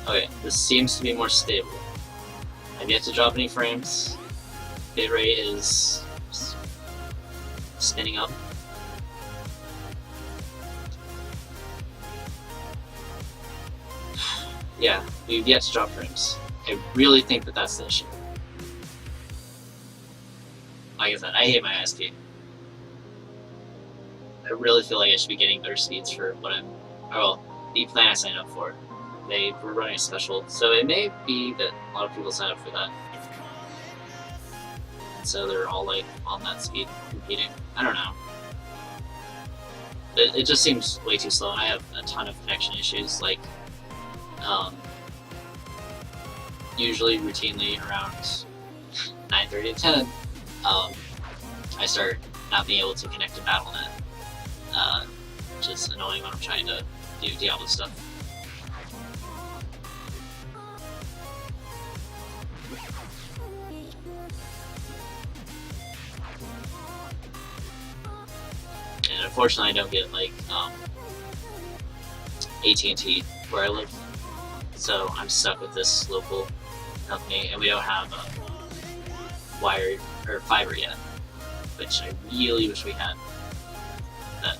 Okay, this seems to be more stable. I've yet to drop any frames. Bitrate is spinning up. Yeah, we've yet to drop frames. I really think that that's the issue. Like I said, I hate my ISP. I really feel like I should be getting better speeds for what the plan I signed up for. They were running a special, so it may be that a lot of people sign up for that. And so they're all like on that speed competing. I don't know. It just seems way too slow, and I have a ton of connection issues, like usually routinely around 9:30 to 10, I start not being able to connect to Battle.net, which is annoying when I'm trying to do Diablo stuff. And unfortunately I don't get like AT&T where I live, so I'm stuck with this local company, and we don't have wired or fiber yet, which I really wish we had. But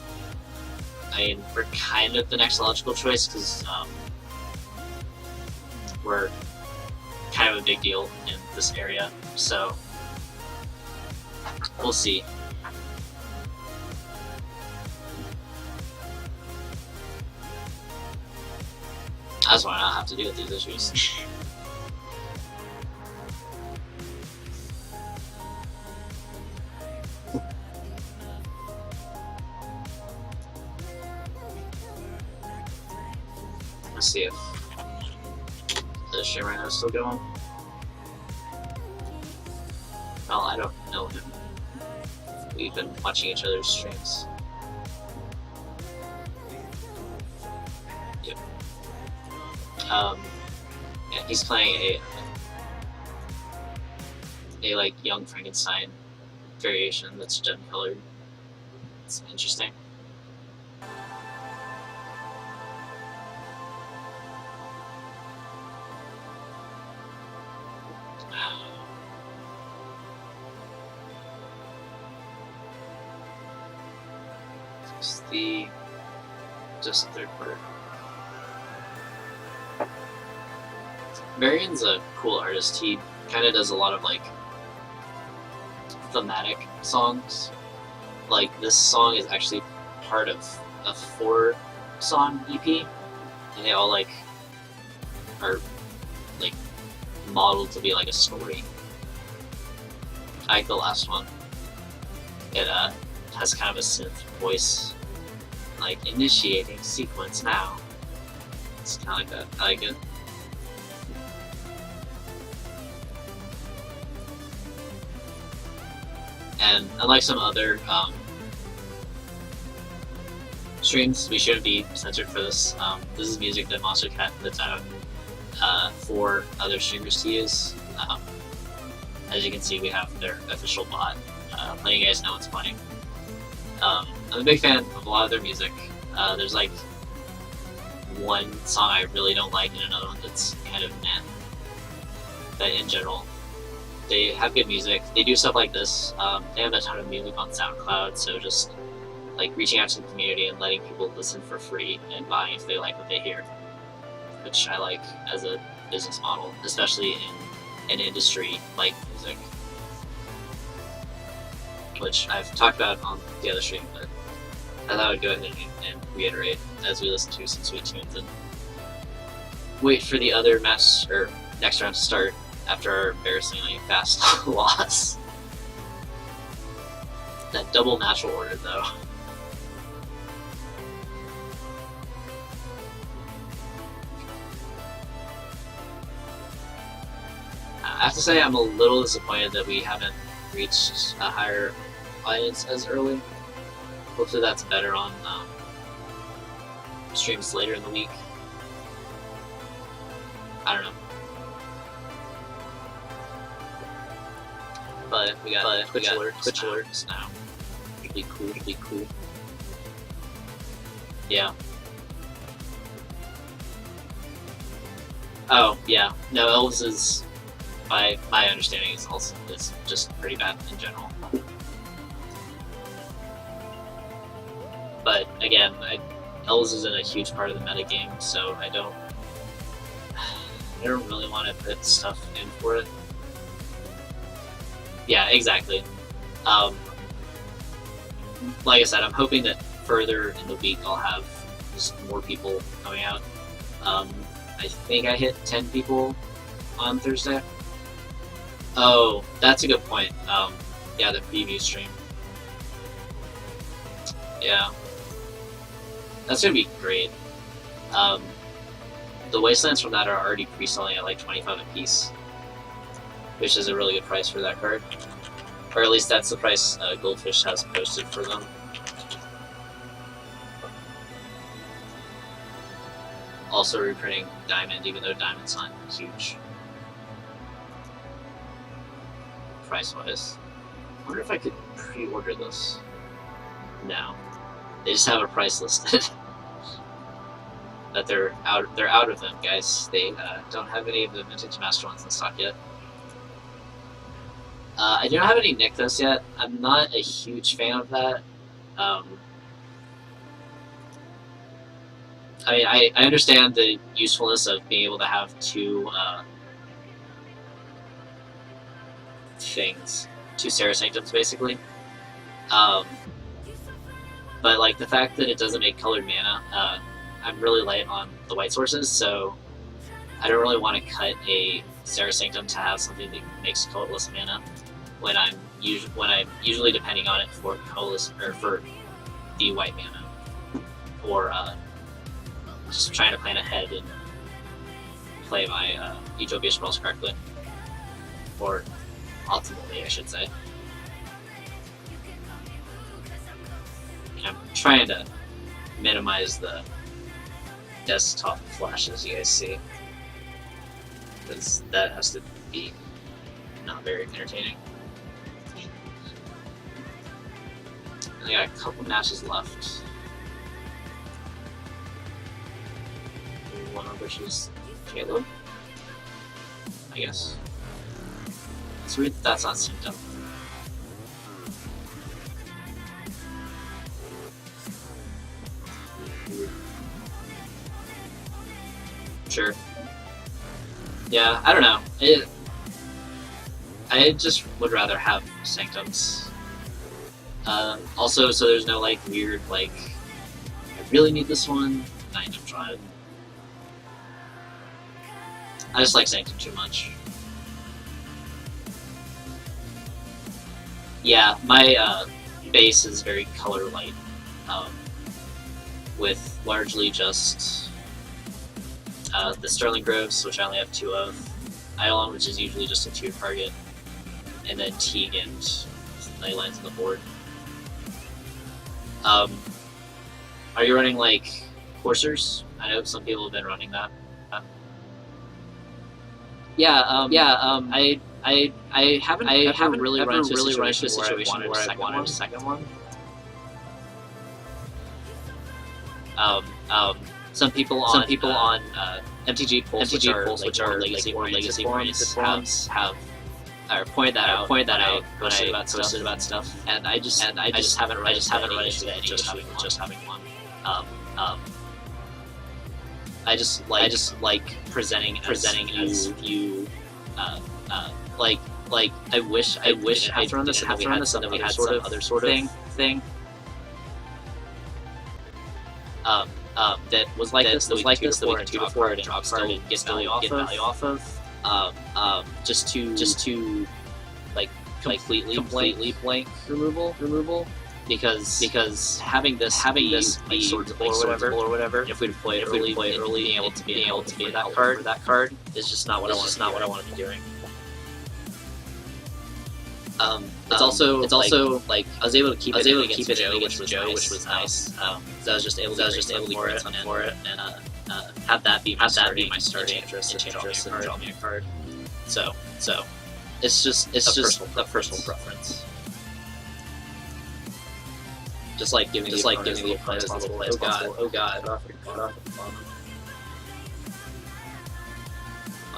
I mean, we're kind of the next logical choice because we're kind of a big deal in this area, so we'll see. I just want to not have to deal with these issues. Let's see if the stream right now is still going. Well, I don't know him. We've been watching each other's streams. Yep. Yeah, he's playing a like Young Frankenstein variation that's gem colored. It's interesting. Just third quarter. Marion's a cool artist. He kind of does a lot of like thematic songs. Like this song is actually part of a 4-song EP, and they all like are like modeled to be like a story. I like the last one. It has kind of a synth voice, like initiating sequence now. It's kind of like that. I like it. And unlike some other streams, we shouldn't be censored for this. This is music that Monster Cat puts out for other streamers to use. As you can see, we have their official bot letting you guys know what's playing. I'm a big fan of a lot of their music. There's like one song I really don't like and another one that's kind of meh. But in general, they have good music. They do stuff like this. They have a ton of music on SoundCloud, so just like reaching out to the community and letting people listen for free and buying if they like what they hear, which I like as a business model, especially in an industry like music, which I've talked about on the other stream, but I thought I would go ahead and reiterate as we listen to some sweet tunes and wait for the other match or next round to start after our embarrassingly fast loss. That double natural order though. I have to say I'm a little disappointed that we haven't reached a higher audience as early. Hopefully that's better on streams later in the week. I don't know. But we got Twitch alerts now. It'd be cool. Yeah. Oh yeah, no, elves is, by my understanding, is also is just pretty bad in general. But again, elves isn't a huge part of the meta game, so I don't really want to put stuff in for it. Yeah, exactly. Like I said, I'm hoping that further in the week I'll have just more people coming out. I think I hit 10 people on Thursday. Oh, that's a good point. Yeah, the preview stream. Yeah. That's gonna be great. The wastelands from that are already pre-selling at like 25 a piece, which is a really good price for that card. Or at least that's the price Goldfish has posted for them. Also reprinting Diamond, even though Diamond's not huge price-wise. I wonder if I could pre-order this. No. They just have a price listed. But they're out of them, guys. They don't have any of the Vintage Master ones in stock yet. I don't have any Nykthos yet. I'm not a huge fan of that. I mean, I understand the usefulness of being able to have two things, two Sarah Sanctums, basically. But like the fact that it doesn't make colored mana, I'm really light on the white sources, so I don't really want to cut a Sarah Sanctum to have something that makes colorless mana when I'm usually depending on it for colorless or for the white mana, or just trying to plan ahead and play my Utopia spells correctly, or optimally, I should say. And I'm trying to minimize the desktop flashes you guys see, because that has to be not very entertaining. I got a couple matches left. One of which is Caleb, I guess. Let's read that's not symptom. Sure. Yeah, I don't know. I just would rather have Sanctums. Also, so there's no like weird like I really need this one. I end up trying. I just like Sanctum too much. Yeah, my base is very color light, with largely just the Sterling Groves, which I only have 2 of, Eidolon, which is usually just a 2 target, and then Teague and Leylands on the board. Are you running like coursers? I know some people have been running that. I haven't really run into a situation where I wanted a second one. Some people on MTG polls, which are legacy forums, have pointed that out when I posted about stuff, and I just haven't run into that just having one. I just like presenting as you like I wish I thrown this and we had some other sort of thing that was like this that we could do before and started get value off of, just to like completely blank removal because having this like swords of or whatever if we deploy it early being able to be that card is just not what I want to be doing. It's also like I was able to keep it in which was nice. So I was just able to pour it for it and have that be my starting Enchantress and draw me a card. So it's just a personal preference. Just like giving the opponent as little play as possible. Oh god.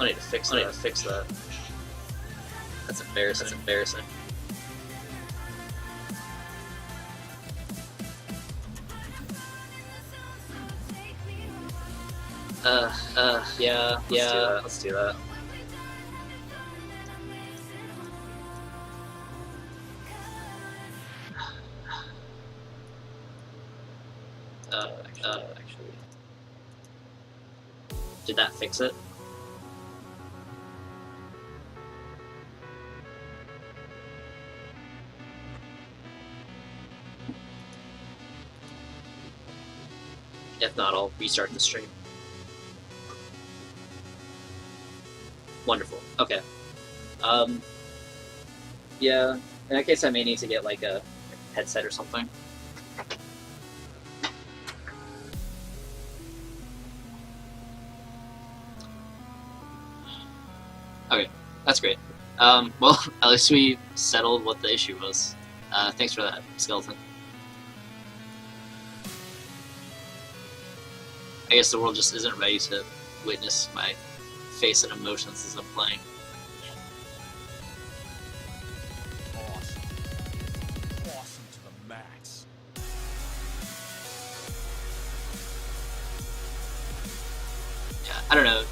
I need to fix that. That's embarrassing. Yeah, let's do that. Actually, did that fix it? If not, I'll restart the stream. Wonderful. Okay. Yeah. In that case, I may need to get like a headset or something. Okay, that's great. Well, at least we settled what the issue was. Thanks for that, Skeleton. I guess the world just isn't ready to witness my face and emotions as I'm playing. Awesome. Awesome to the max. Yeah, I don't know.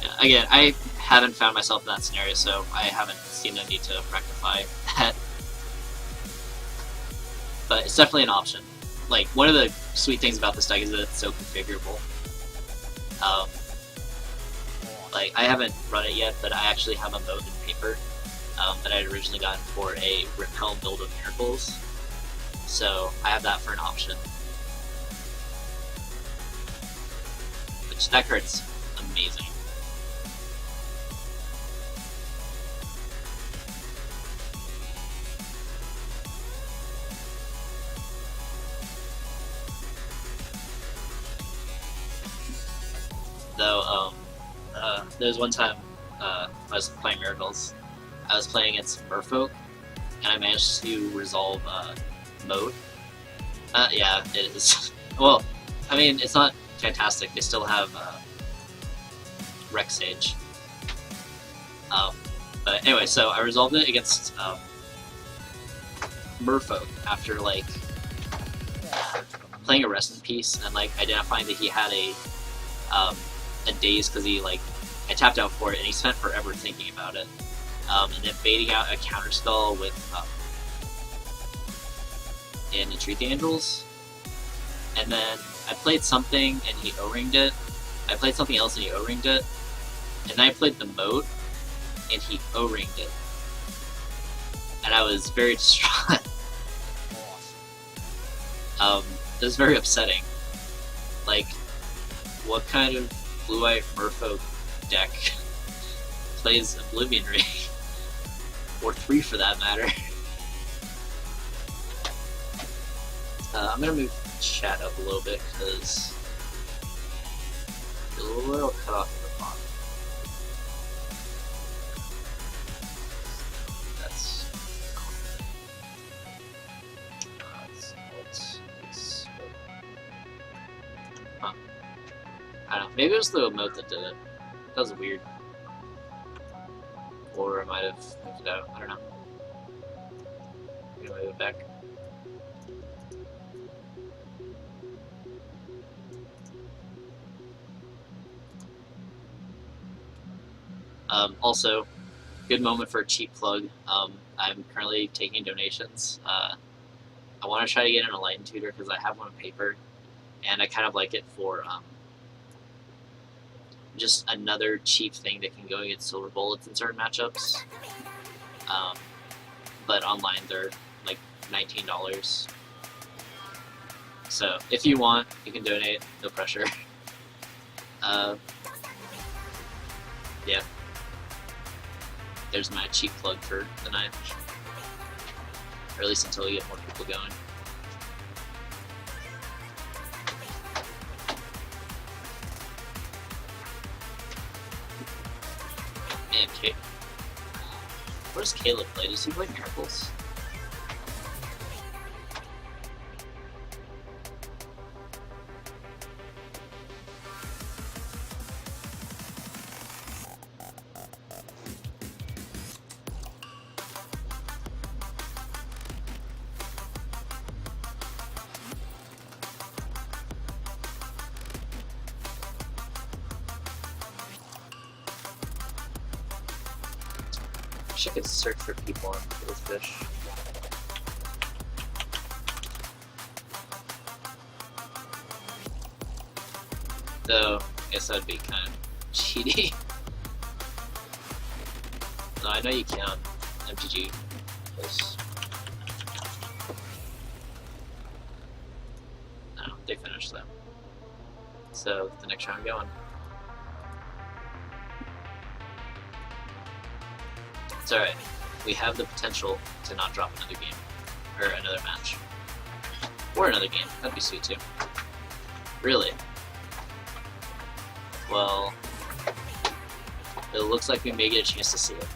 Yeah, again, I haven't found myself in that scenario, so I haven't seen the need to rectify that. But it's definitely an option. Like, one of the sweet things about this deck is that it's so configurable. Like, I haven't run it yet, but I actually have a mode in paper that I had originally gotten for a Repel build of Miracles. So, I have that for an option. Which, that card's amazing. Though, there was one time I was playing Miracles. I was playing against Merfolk, and I managed to resolve mode. Yeah, it is. Well, I mean, it's not fantastic. They still have Rex Sage. But anyway, so I resolved it against Merfolk after like playing a Rest in Peace and like identifying that he had a daze because he like I tapped out for it and he spent forever thinking about it, and then baiting out a counterspell with and Entreat the Angels, and then I played something and he O-ringed it. I played something else and he O-ringed it, and then I played the Moat and he O-ringed it, and I was very distraught. It was very upsetting. Like, what kind of blue-eyed Merfolk deck plays Oblivion Ring? Or 3 for that matter. I'm gonna move chat up a little bit because it's a little cut off at the bottom. That's huh. I don't know. Maybe it was the emote that did it. That was weird. Or I might have moved it out. I don't know. I'm gonna move it back. Also, good moment for a cheap plug. I'm currently taking donations. I want to try to get an Enlightened Tutor because I have one on paper, and I kind of like it for just another cheap thing that can go against Silver Bullets in certain matchups. But online they're like $19. So if you want, you can donate. No pressure. Yeah. There's my cheap plug for the night. Or at least until we get more people going. And Kate. What does Caleb play? Does he play Miracles? Wish I could search for people on this fish. Though, I guess that'd be kind of cheaty. No, I know you can on MTG. No, they finished them. So, the next round going. It's alright. We have the potential to not drop another game. Or another match. Or another game. That'd be sweet too. Really? Well, it looks like we may get a chance to see it.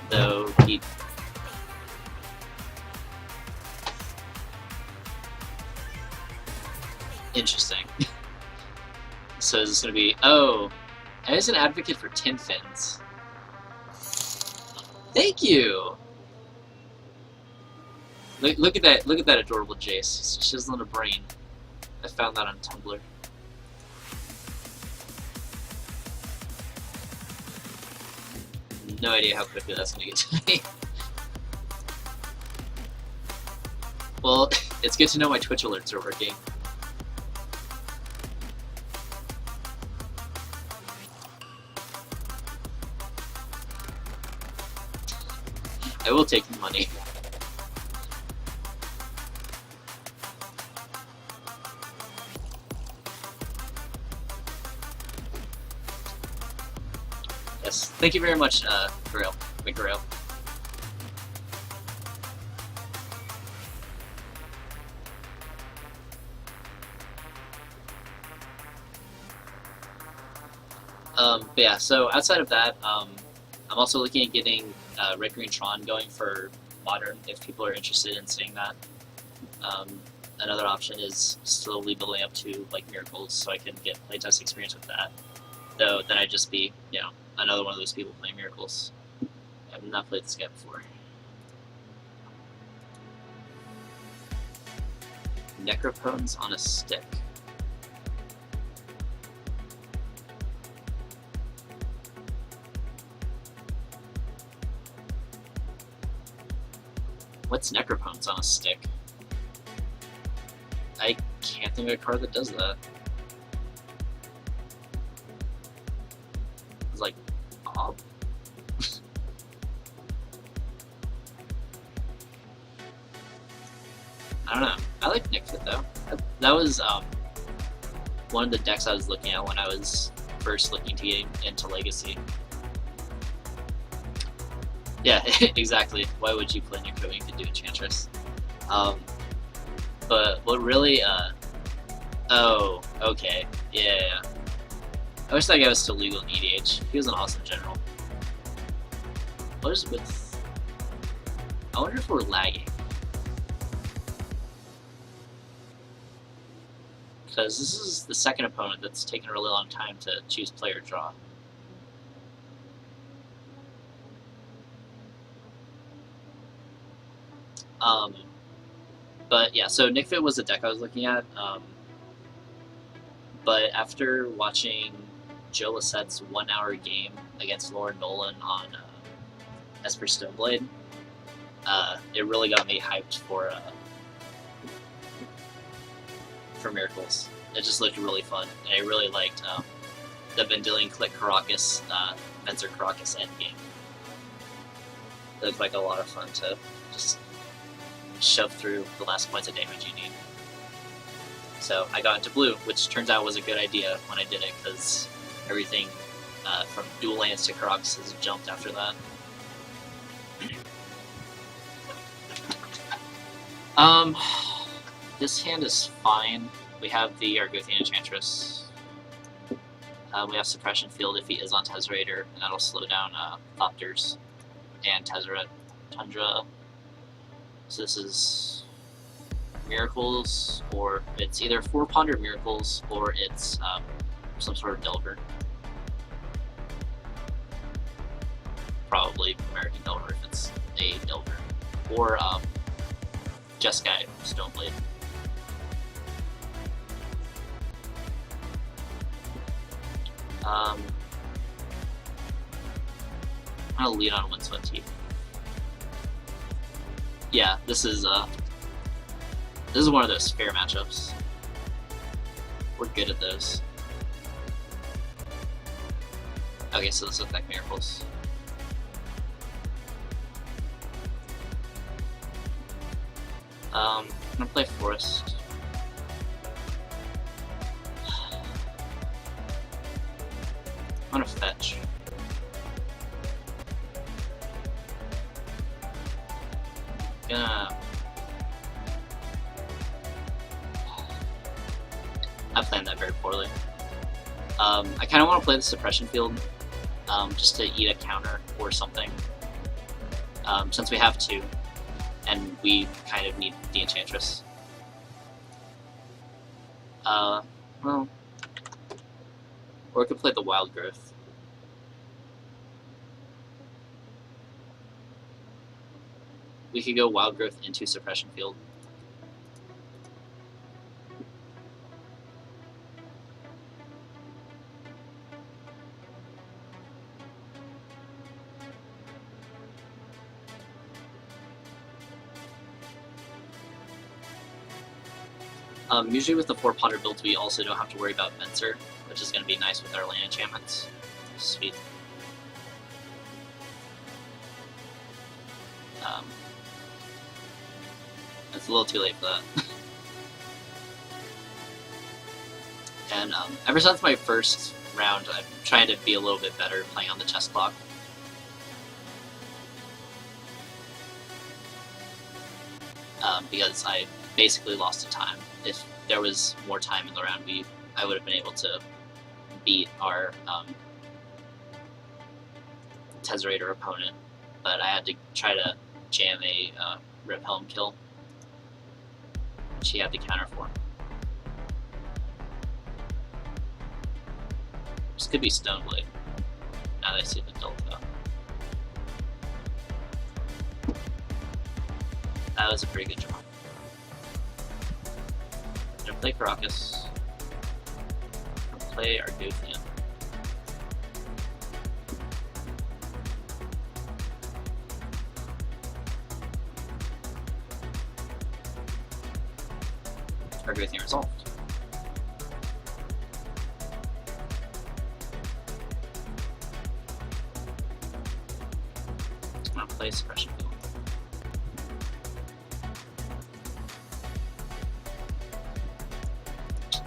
Though he... Interesting. So is this gonna be... Oh! I was an advocate for tin fins. Thank you! Look at that adorable Jace. He's chiseling a brain. I found that on Tumblr. No idea how quickly that's gonna get to me. Well, it's good to know my Twitch alerts are working. I will take the money. Yes, thank you very much, Grail, McGrail. But yeah, so outside of that, I'm also looking at getting Red Green Tron going for Modern, if people are interested in seeing that. Another option is slowly building up to like Miracles, so I can get playtest experience with that. Though then I'd just be, you know, another one of those people playing Miracles. I've not played this guy before. Necropones on a stick. What's Necropones on a stick? I can't think of a card that does that. It's like, oh. I don't know. I like Nickfit though. That was one of the decks I was looking at when I was first looking to get into Legacy. Yeah, exactly. Why would you play Necro when you could do Enchantress? But what really, oh, okay, yeah. I wish that guy was still legal in EDH. He was an awesome general. What is with... I wonder if we're lagging. Because this is the second opponent that's taken a really long time to choose player draw. But yeah, so Nickfit was the deck I was looking at. But after watching Joe Lassette's 1 hour game against Lauren Nolan on Esper Stoneblade, it really got me hyped for Miracles. It just looked really fun, and I really liked the Vendilion Click Caracas, Menzer Caracas endgame. It looked like a lot of fun to just shove through the last points of damage you need. So I got into blue, which turns out was a good idea when I did it, because everything from dual lands to Caracas has jumped after that. This hand is fine. We have the Argothian Enchantress. We have Suppression Field if he is on Tezzerator, and that'll slow down Thopters and Tezzeret Tundra. So this is Miracles, or it's either 4-Ponder Miracles, or it's some sort of Delver. Probably American Delver if it's a Delver. Or Jeskai Stoneblade. I'm gonna lead on Windswept Heath. Yeah, this is one of those fair matchups. We're good at those. Okay, so this looks like Miracles. I'm gonna play Forest. I'm gonna fetch. I planned that very poorly. I kind of want to play the Suppression Field just to eat a counter or something. Since we have two, and we kind of need the Enchantress. Well, or we could play the Wild Growth. We could go Wild Growth into Suppression Field. Usually with the 4-ponder builds, we also don't have to worry about Venser, which is going to be nice with our land enchantments. Sweet. It's a little too late for that. And ever since my first round, I'm trying to be a little bit better playing on the chess clock. Because I basically lost to time. If there was more time in the round, I would have been able to beat our Tezzerator opponent, but I had to try to jam a Rip Helm kill, which he had to counter for. This could be Stoneblade, now that I see the Delta. That was a pretty good draw. I'm gonna play Caracas. I'm gonna play Argothian. Argothian resolved. I'm gonna play Suppression Field.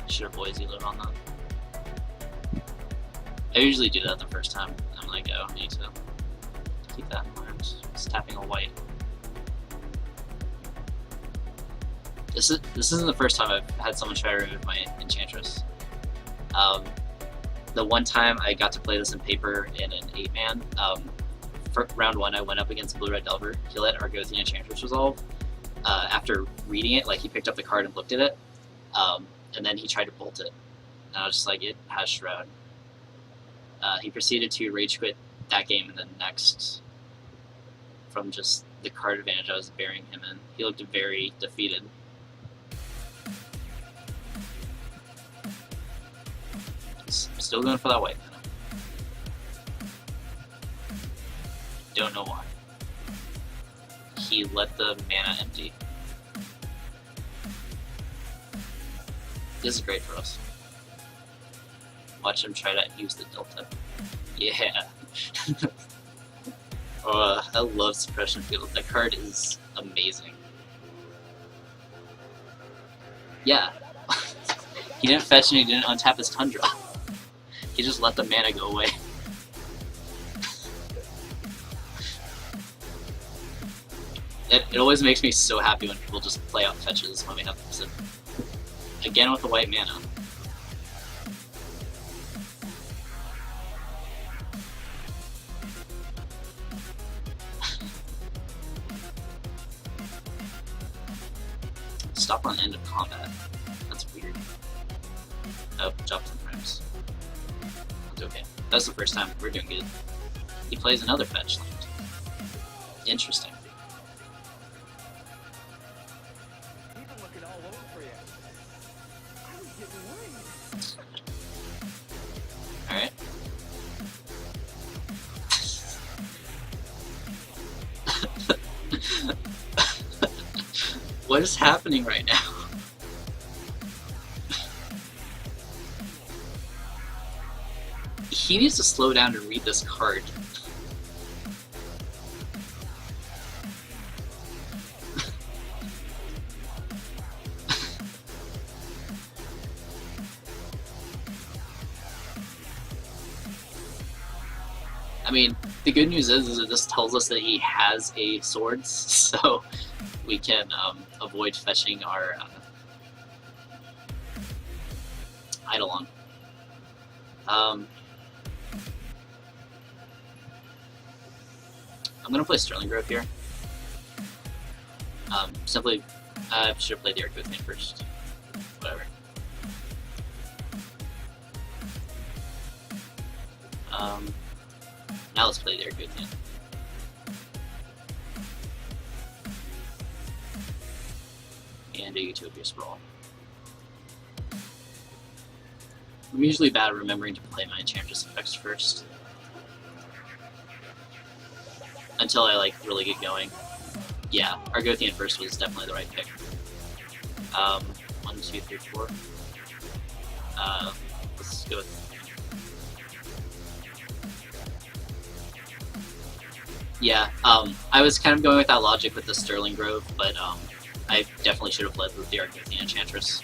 Should have boys you live on that. I usually do that the first time. I'm like, oh, I need to keep that in mind. Just tapping a white. This isn't the first time I've had someone try to remove my Enchantress. The one time I got to play this in paper in an 8-man, for round 1 I went up against Blue Red Delver. He let Argothian Enchantress resolve. After reading it, like he picked up the card and looked at it, and then he tried to bolt it. And I was just like, it has Shroud. He proceeded to rage quit that game and then next from just the card advantage I was bearing him in. He looked very defeated. He's still going for that white mana. Don't know why. He let the mana empty. This is great for us. Watch him try to use the Delta. Yeah. I love Suppression Field. That card is amazing. Yeah. He didn't fetch and he didn't untap his Tundra. He just let the mana go away. It always makes me so happy when people just play out fetches when we have them. Again with the white mana. Stop on end of combat. That's weird. Oh, dropped some frames. It's okay. That's the first time. We're doing good. He plays another fetch land. Interesting. Alright. What is happening right now? He needs to slow down and read this card. I mean, the good news is it just tells us that he has a swords, so we can avoid fetching our Eidolon. I'm gonna play Sterling Grove here. Simply, I should have played the Arcothian first. Whatever. Now let's play the Arcothian. And a Utopia Sprawl. I'm usually bad at remembering to play my Enchantress effects first. Until I like really get going. Yeah, Argothian first was definitely the right pick. 1, 2, 3, 4. Let's go with... Yeah, I was kind of going with that logic with the Sterling Grove, but I definitely should have led with the Argothian Enchantress.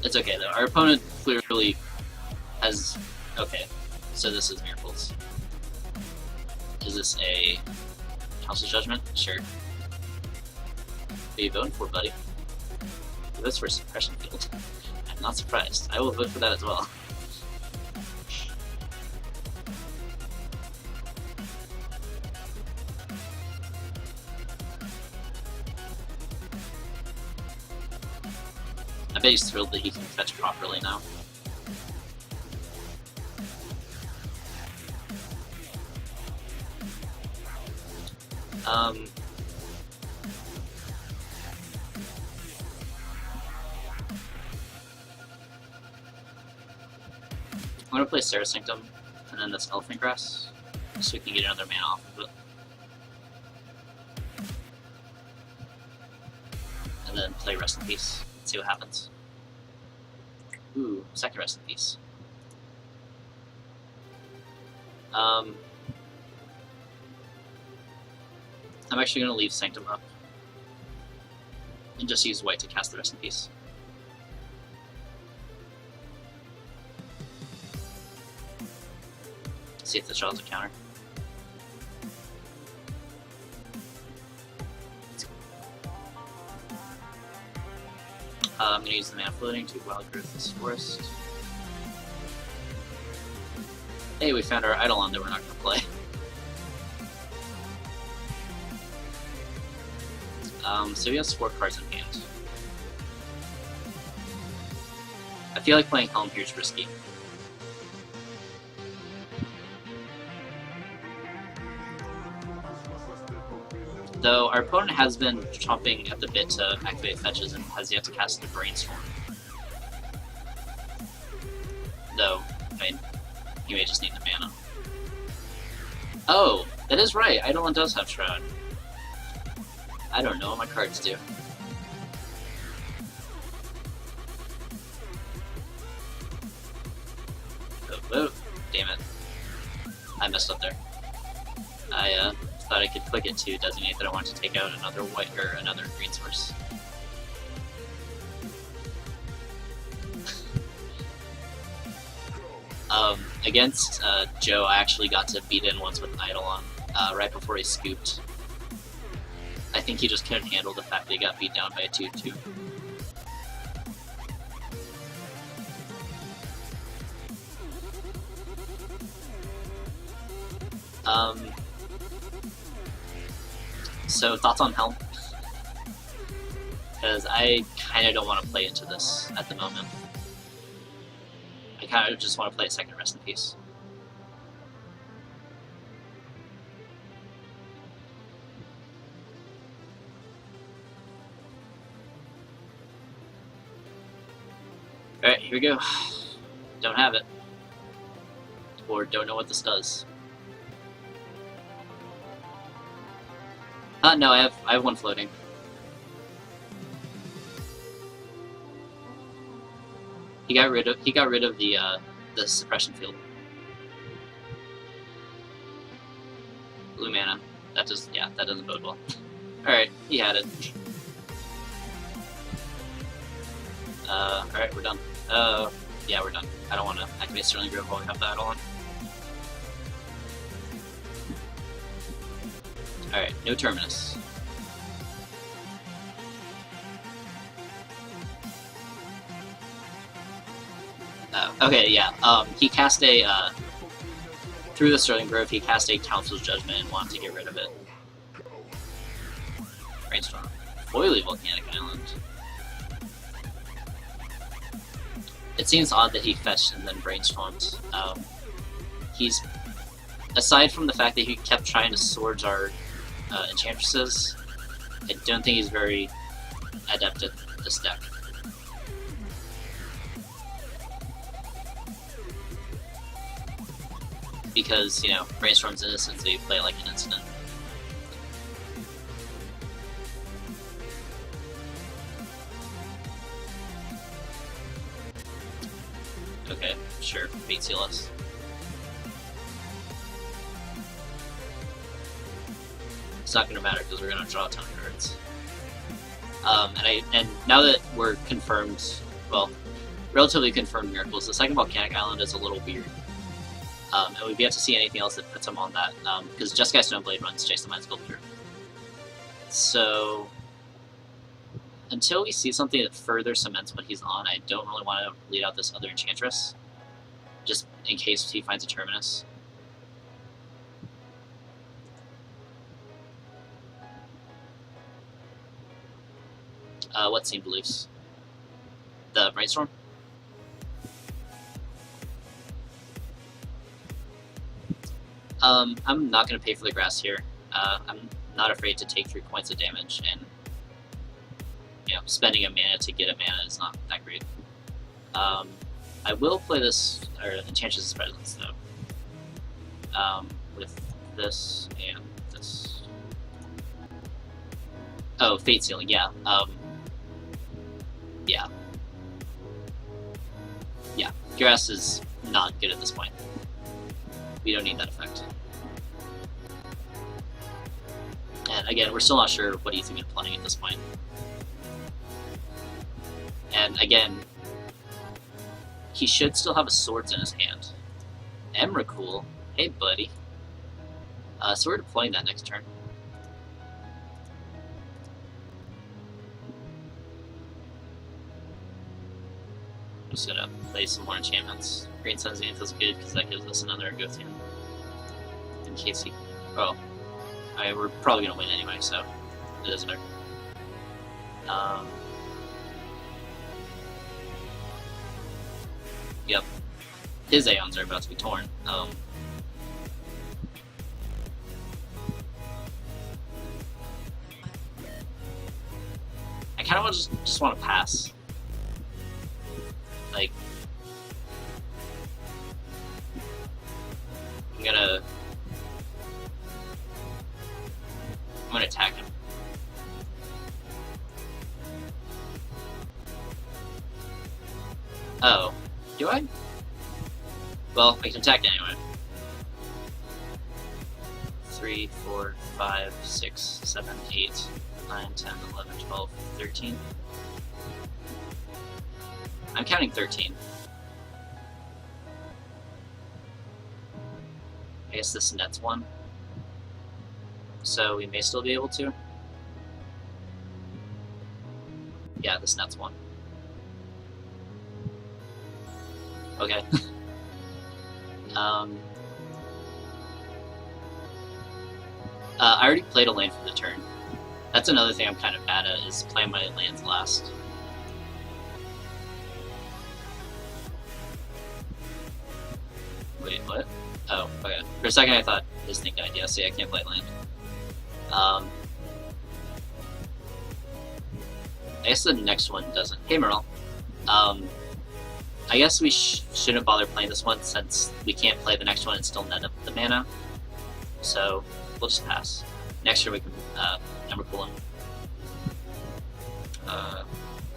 It's okay though, our opponent clearly has... Okay, so this is Miracles. Is this a House of Judgment? Sure. What are you voting for, buddy? He votes for a Suppression Field. I'm not surprised. I will vote for that as well. I bet he's thrilled that he can fetch properly now. I'm gonna play Serra Sanctum and then this Elephant Grass, so we can get another mana off of it. And then play Rest in Peace, see what happens. Ooh, second Rest in Peace. I'm actually going to leave Sanctum up and just use white to cast the Rest in Peace. See if the draws a counter. I'm going to use the mana floating to Wild Growth this forest. Hey, we found our Eidolon that we're not going to play. So he has 4 cards in hand. I feel like playing Helm here is risky. Though our opponent has been chomping at the bit to activate fetches and has yet to cast the Brainstorm. Though, I mean, he may just need the mana. Oh, that is right, Eidolon does have Shroud. I don't know what my cards do. Oh, damn it. I messed up there. I thought I could click it to designate that I wanted to take out another white or another green source. Against Joe, I actually got to beat in once with Eidolon right before he scooped. I think he just couldn't handle the fact that he got beat down by a 2-2. So thoughts on Helm? Because I kind of don't want to play into this at the moment. I kind of just want to play a second Rest in Peace. Alright, here we go. Don't have it. Or don't know what this does. No, I have one floating. He got rid of the suppression field. Blue mana. That doesn't bode well. Alright, he had it. Alright, we're done. Yeah, we're done. I don't want to activate Sterling Grove while we have that on. Alright, no Terminus. Okay, yeah. He cast a, through the Sterling Grove, he cast a Council's Judgment and wanted to get rid of it. Brainstorm. Oily Volcanic Island. It seems odd that he fetched and then brainstormed. He's, aside from the fact that he kept trying to Swords our Enchantresses, I don't think he's very adept at this deck. Because, you know, Brainstorm's innocent, so you play it like an instant. Okay, sure, Fate Seal us. It's not gonna matter because we're gonna draw a ton of cards. And now that we're confirmed, well, relatively confirmed miracles, the second Volcanic Island is a little weird. And we've yet to see anything else that puts him on that, because Jeskai Stoneblade runs Chase the Mind Sculptor. So, until we see something that further cements what he's on, I don't really want to lead out this other Enchantress, just in case he finds a Terminus. What seemed loose? The Brainstorm? I'm not going to pay for the grass here. I'm not afraid to take 3 points of damage, and you know, spending a mana to get a mana is not that great. I will play this, or Enchantress' Presence, though. With this and this. Oh, Fate Sealing, yeah. Yeah. Yeah, grass is not good at this point. We don't need that effect. And again, we're still not sure what he's even playing at this point. And again, he should still have a Swords in his hand. Emrakul, hey buddy. So we're deploying that next turn. I'm just gonna play some more enchantments. Green Sun's Zenith is good because that gives us another go-to. In case he... Oh. I mean, we're probably gonna win anyway, so it doesn't matter. Yep. His Aeons are about to be torn. I kind of just want to pass. Like, I'm gonna attack him. Oh, do I? Well, I can attack anyway. 3, 4, 5, 6, 7, 8, 9, 10, 11, 12, 13. I'm counting 13. I guess this nets 1. So we may still be able to. Yeah, this nets 1. Okay. I already played a land for the turn. That's another thing I'm kind of bad at, is playing my lands last. Wait, what? Oh, okay. For a second I thought his thing died. Yeah, see, I can't play land. I guess the next one doesn't. Hey, Merle. I guess we shouldn't bother playing this one since we can't play the next one and still net up the mana. So we'll just pass. Next year we can Number cool.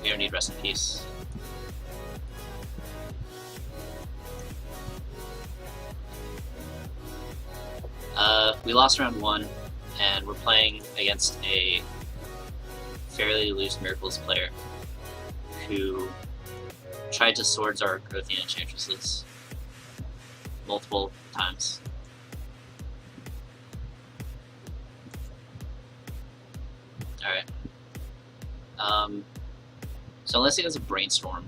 We don't need rest in peace. We lost round 1, and we're playing against a fairly loose Miracles player who tried to swords our Grothian Enchantresses multiple times. Alright. So unless he has a Brainstorm,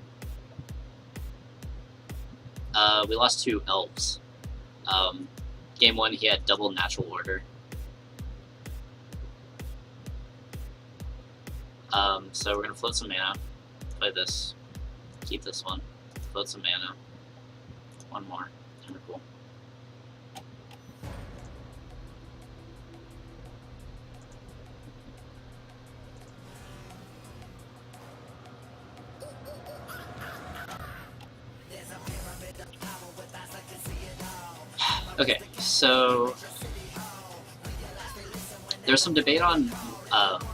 we lost 2 Elves. Game 1, he had double Natural Order. So we're gonna float some mana, play this, keep this one, float some mana, one more, and we're cool. Okay, so there's some debate on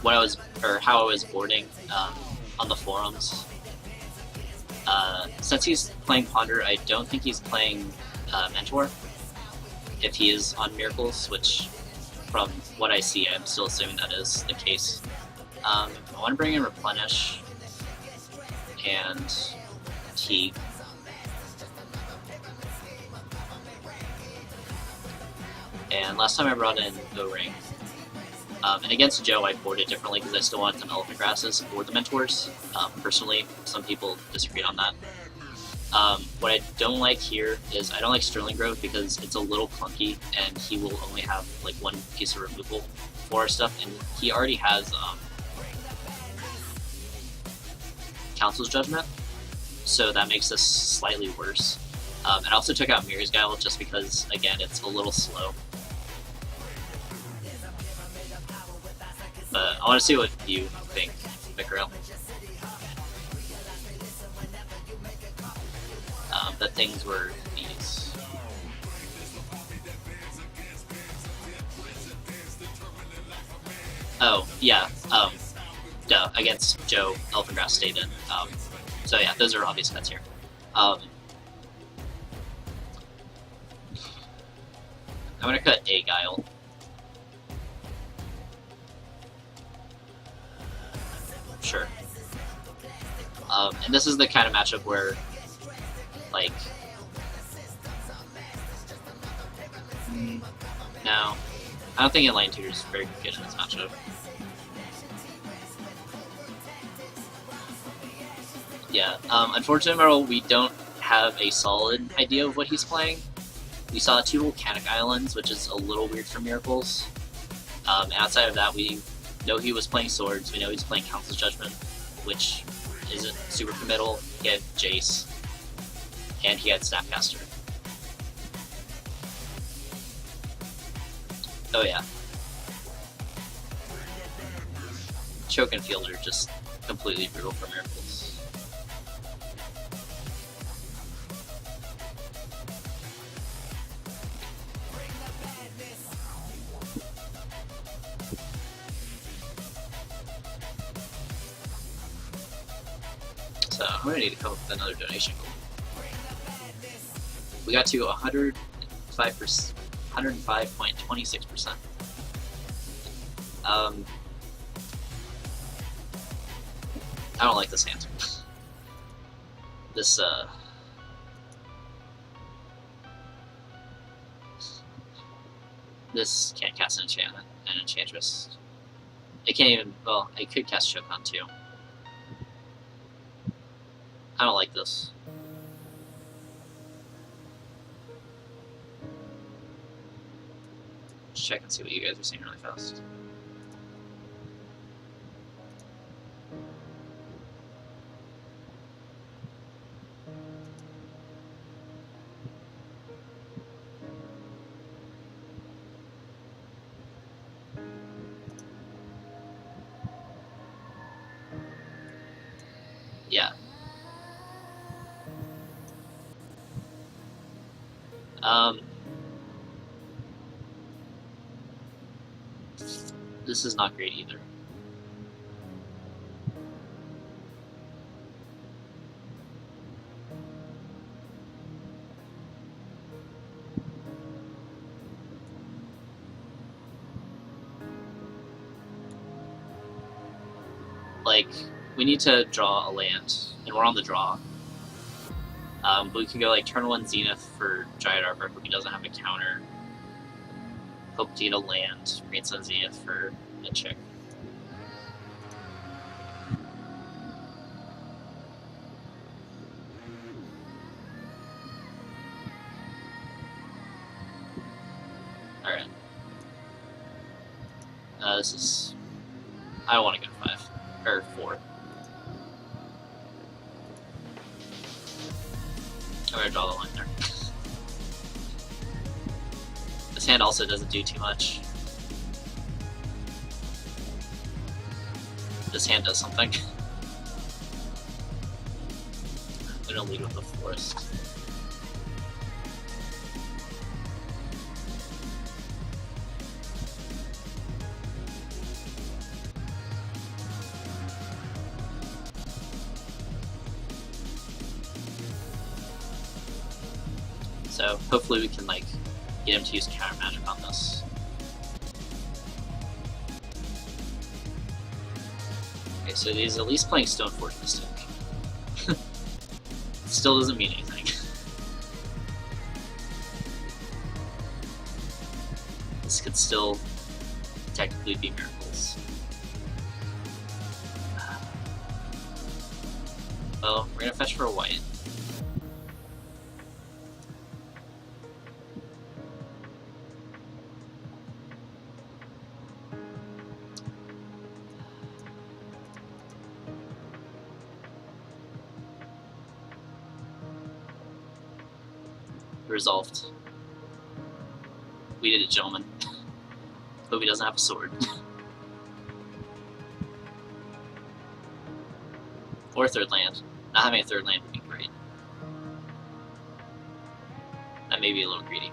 what I was, or how I was boarding on the forums. Since he's playing Ponder, I don't think he's playing Mentor. If he is on Miracles, which from what I see, I'm still assuming that is the case. I want to bring in Replenish and T. And last time I brought in O-Ring. And against Joe, I boarded differently because I still wanted some Elephant Grasses for the Mentors. Personally, some people disagreed on that. What I don't like here is I don't like Sterling Grove because it's a little clunky and he will only have like one piece of removal for our stuff, and he already has Council's Judgment, so that makes this slightly worse. And I also took out Mirror's Guile just because, again, it's a little slow. But I want to see what you think, Mikhail. That things were these. Oh, yeah, duh, against Joe, Elfingrass stayed in. So yeah, those are obvious bets here. I'm gonna cut a Guile. Sure. And this is the kind of matchup where, like, no, I don't think Inline Tutor is very good in this matchup. Yeah, unfortunately, we don't have a solid idea of what he's playing. We saw 2 Volcanic Islands, which is a little weird for Miracles. Outside of that, we know he was playing Swords, we know he's playing Council's Judgment, which isn't super committal. He had Jace, and he had Snapcaster. Oh yeah. Choke and Field are just completely brutal for Miracles. So I'm gonna need to come up with another donation goal. We got to 105.26%. I don't like this hand. This can't cast an enchantment, an Enchantress. It can't even, well, I could cast Choke on too. I don't like this. Let's check and see what you guys are seeing really fast. Yeah. This is not great either. Like, we need to draw a land, and we're on the draw. But we can go like turn 1 Zenith for Giant Arbor if he doesn't have a counter. Hope to get a land, Green Sun Zenith for a chick. Alright. This is... I don't want to go to 5. Or 4. I'm gonna draw the line there. This hand also doesn't do too much. This hand does something. I'm gonna lead with the forest. So hopefully we can like get him to use counter magic on this. Okay, so he's at least playing Stone Forge Mystic. Still doesn't mean anything. This could still technically be miracles. Well, we're gonna fetch for a white. Resolved. We did it, gentlemen. Hope he doesn't have a sword. Or a third land. Not having a third land would be great. That may be a little greedy.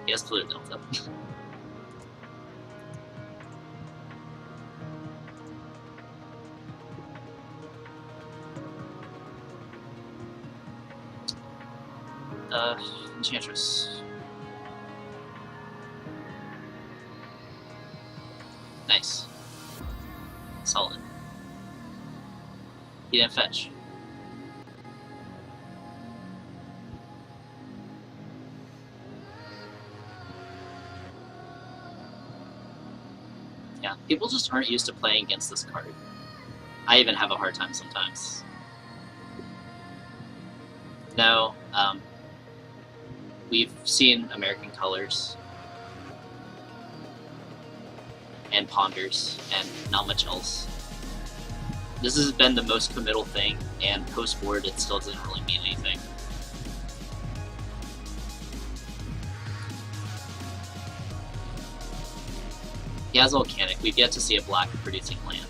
He has Polluted Delta. Enchantress. Nice. Solid. He didn't fetch. Yeah, people just aren't used to playing against this card. I even have a hard time sometimes. No, we've seen American Colors and Ponders and not much else. This has been the most committal thing, and post-board it still doesn't really mean anything. He has Volcanic. We've yet to see a black producing land.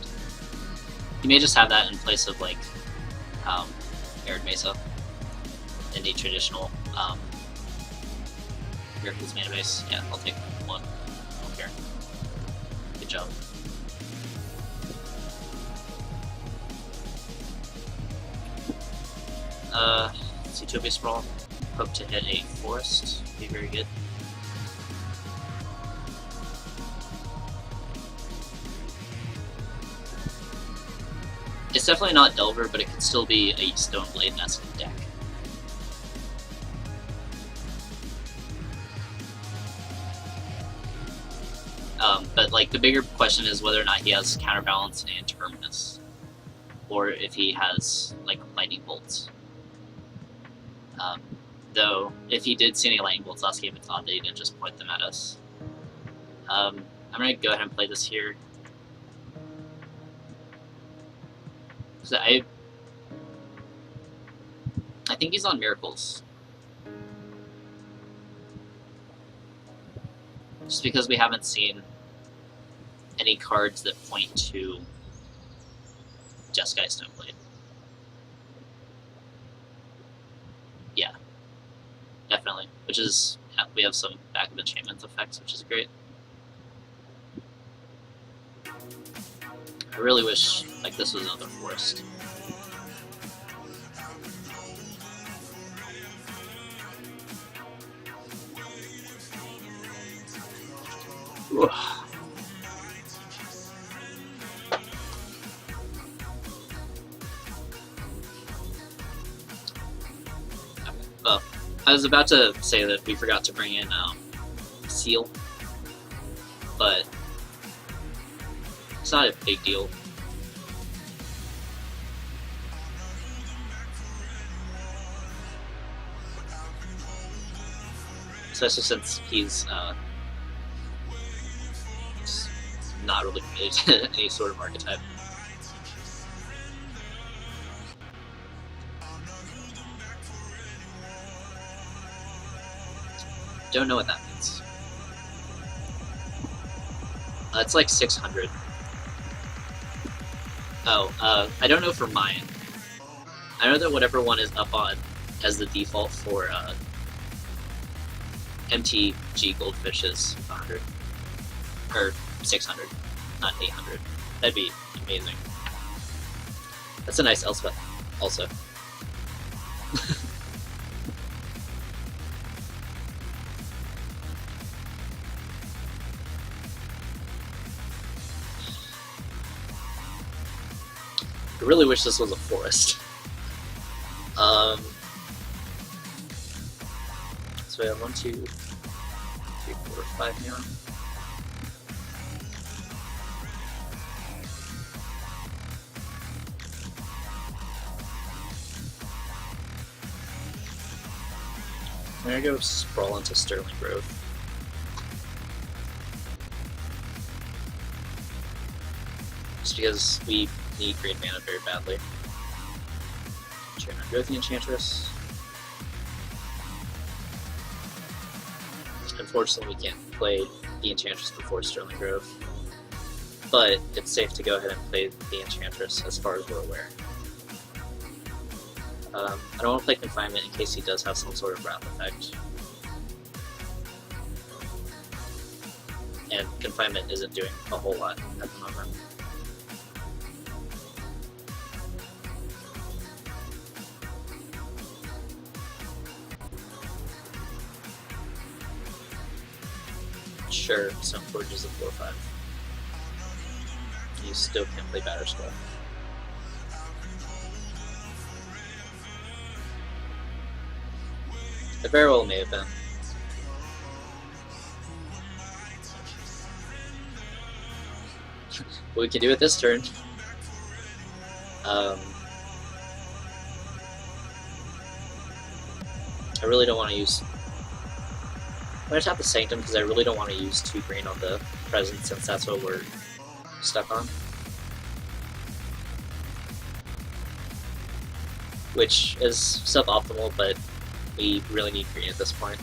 He may just have that in place of like Arid Mesa in the traditional Miracles mana base. Yeah, I'll take one. I don't care. Good job. Utopia Sprawl. Hope to hit a forest. Be very good. It's definitely not Delver, but it could still be a Stoneblade-esque deck. But like the bigger question is whether or not he has Counterbalance and Terminus, or if he has like Lightning Bolts. Though, if he did see any Lightning Bolts last game, it's odd that he didn't just point them at us. I'm gonna go ahead and play this here. So I think he's on Miracles. Just because we haven't seen any cards that point to Jeskai Stoneblade. Yeah. which is, yeah, we have some backup enchantment effects, which is great. I really wish like this was another forest. Well, I was about to say that we forgot to bring in Seal, but it's not a big deal. Especially since he's not really committed to any sort of archetype. Don't know what that means. It's like 600. Oh, I don't know for mine. I know that whatever one is up on as the default for MTG Goldfish is 100. Or 600, not 800. That'd be amazing. That's a nice Elspeth, also. I really wish this was a forest. So we have 1, 2, 3, 4, 5 neon. I'm gonna go sprawl into Sterling Grove. Just because we need green mana very badly. Trying to go with the Enchantress. Unfortunately, we can't play the Enchantress before Sterling Grove, but it's safe to go ahead and play the Enchantress as far as we're aware. I don't want to play Confinement in case he does have some sort of wrath effect. And Confinement isn't doing a whole lot at the moment. Sure, Stoneforge is a 4/5. You still can't play Batterskull. It very well may have been. What we can do it this turn. I really don't want to use... I'm going to tap the Sanctum because I really don't want to use 2 green on the Present since that's what we're stuck on. Which is suboptimal, but we really need green at this point.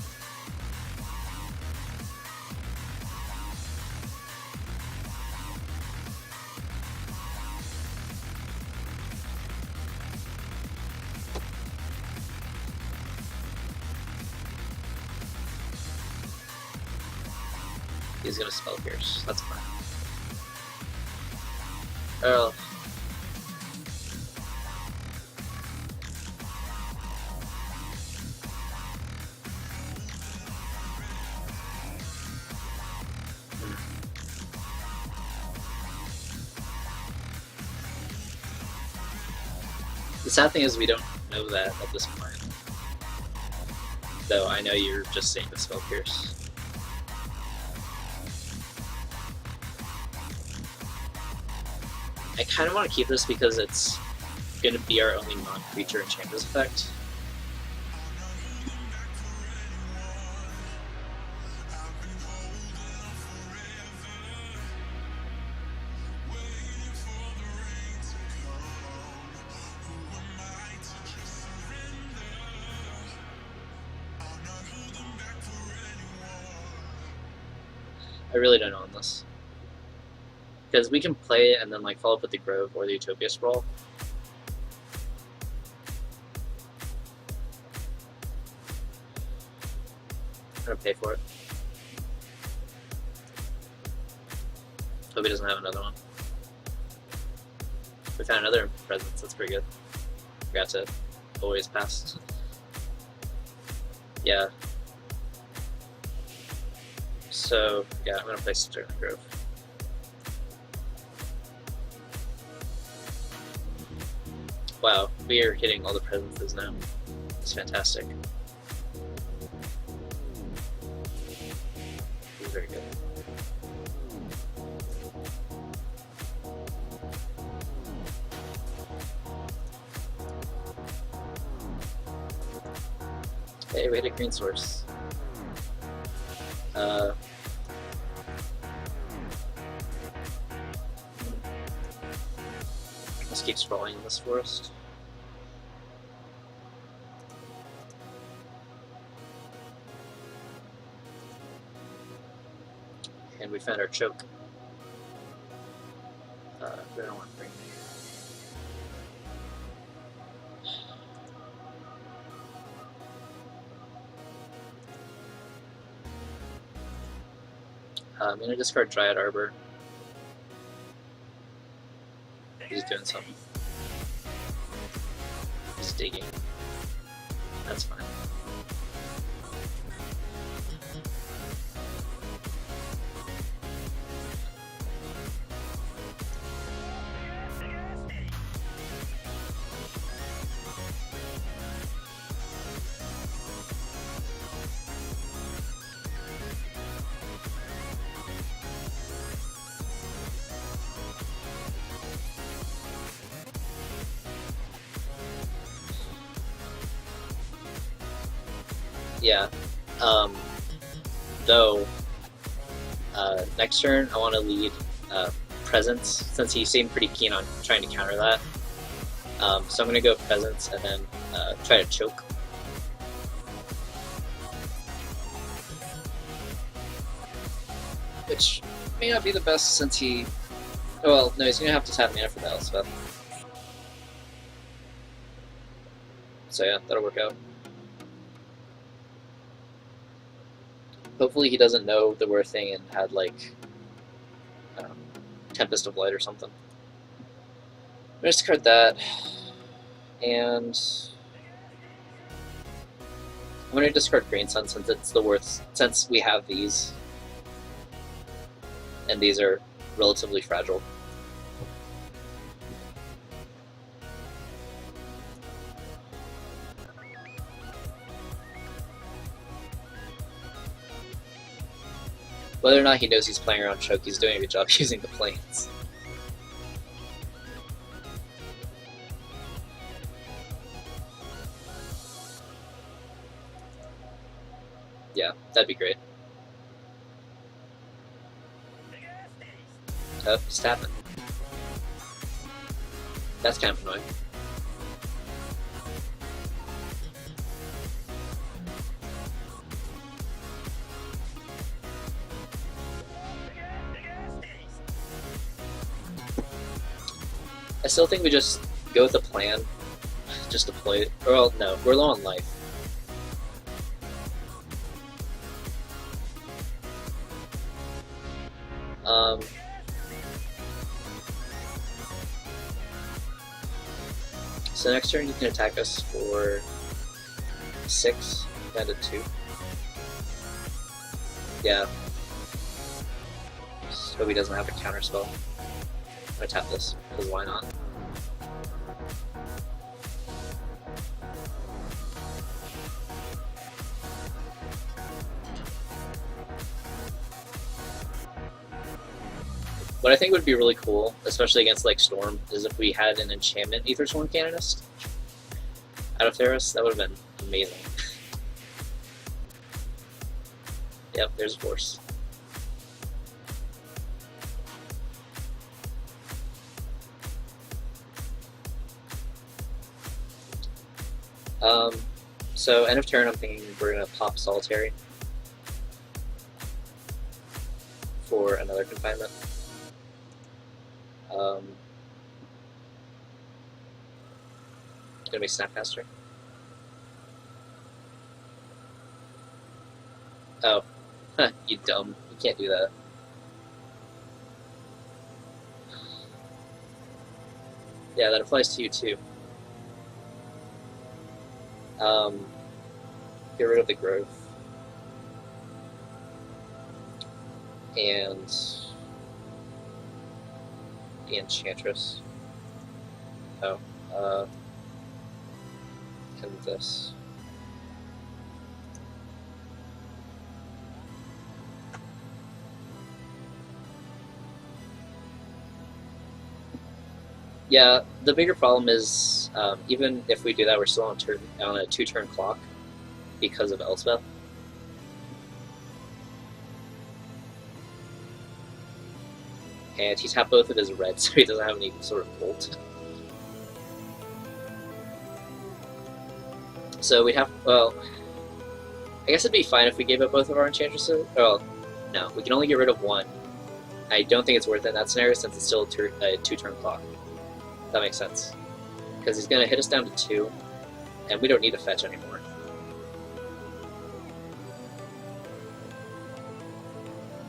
He's gonna Spell Pierce, that's fine. Oh. The sad thing is we don't know that at this point. Though I know you're just saying the Spell Pierce. I kind of want to keep this because it's going to be our only non-creature Enchantress effect. I really don't know on this. Because we can play it and then like follow up with the Grove or the Utopia Sprawl. to pay for it. Hope he doesn't have another one. We found another presence. That's pretty good. Forgot to always pass. Yeah. So, yeah, I'm gonna play Sterling Grove. Wow, we are hitting all the presences now. It's fantastic. It's very good. Hey, we hit a green source. Let's keep sprawling in this forest. And we found our choke. We don't want to bring I'm gonna discard Dryad Arbor. He's doing something. He's digging. That's fine. Yeah. Though, next turn I want to lead Presence, since he seemed pretty keen on trying to counter that. So I'm going to go Presence and then try to choke. Which may not be the best since he... Well, no, he's going to have to tap mana for that Elspeth. So yeah, that'll work out. Hopefully he doesn't know that we're a thing and had, like, Tempest of Light or something. I'm going to discard that, and I'm going to discard Green Sun since it's the worst, since we have these, and these are relatively fragile. Whether or not he knows he's playing around Choke, he's doing a good job using the planes. Yeah, that'd be great. Oh, he's tapping. That's kind of annoying. I still think we just go with the plan, just deploy it. Or, well, no, we're low on life. So next turn you can attack us for 6, down to 2. Yeah. So he doesn't have a counter spell. I'm gonna tap this, because why not? What I think would be really cool, especially against like Storm, is if we had an enchantment Aethersworn Canonist out of Theros. That would have been amazing. Yep, there's a force. So end of turn, I'm thinking we're gonna pop Solitary for another confinement. Gonna be Snapcaster. Oh, you dumb. You can't do that. Yeah, that applies to you too. Get rid of the growth. And the Enchantress. Oh, and this. Yeah, the bigger problem is even if we do that, we're still on a 2-turn clock because of Elspeth. And he tapped both of his reds, so he doesn't have any sort of bolt. So we'd have, well, I guess it'd be fine if we gave up both of our Enchantresses. Oh, no, we can only get rid of one. I don't think it's worth it in that scenario since it's still a 2-turn clock. That makes sense. Because he's going to hit us down to 2, and we don't need to fetch anymore.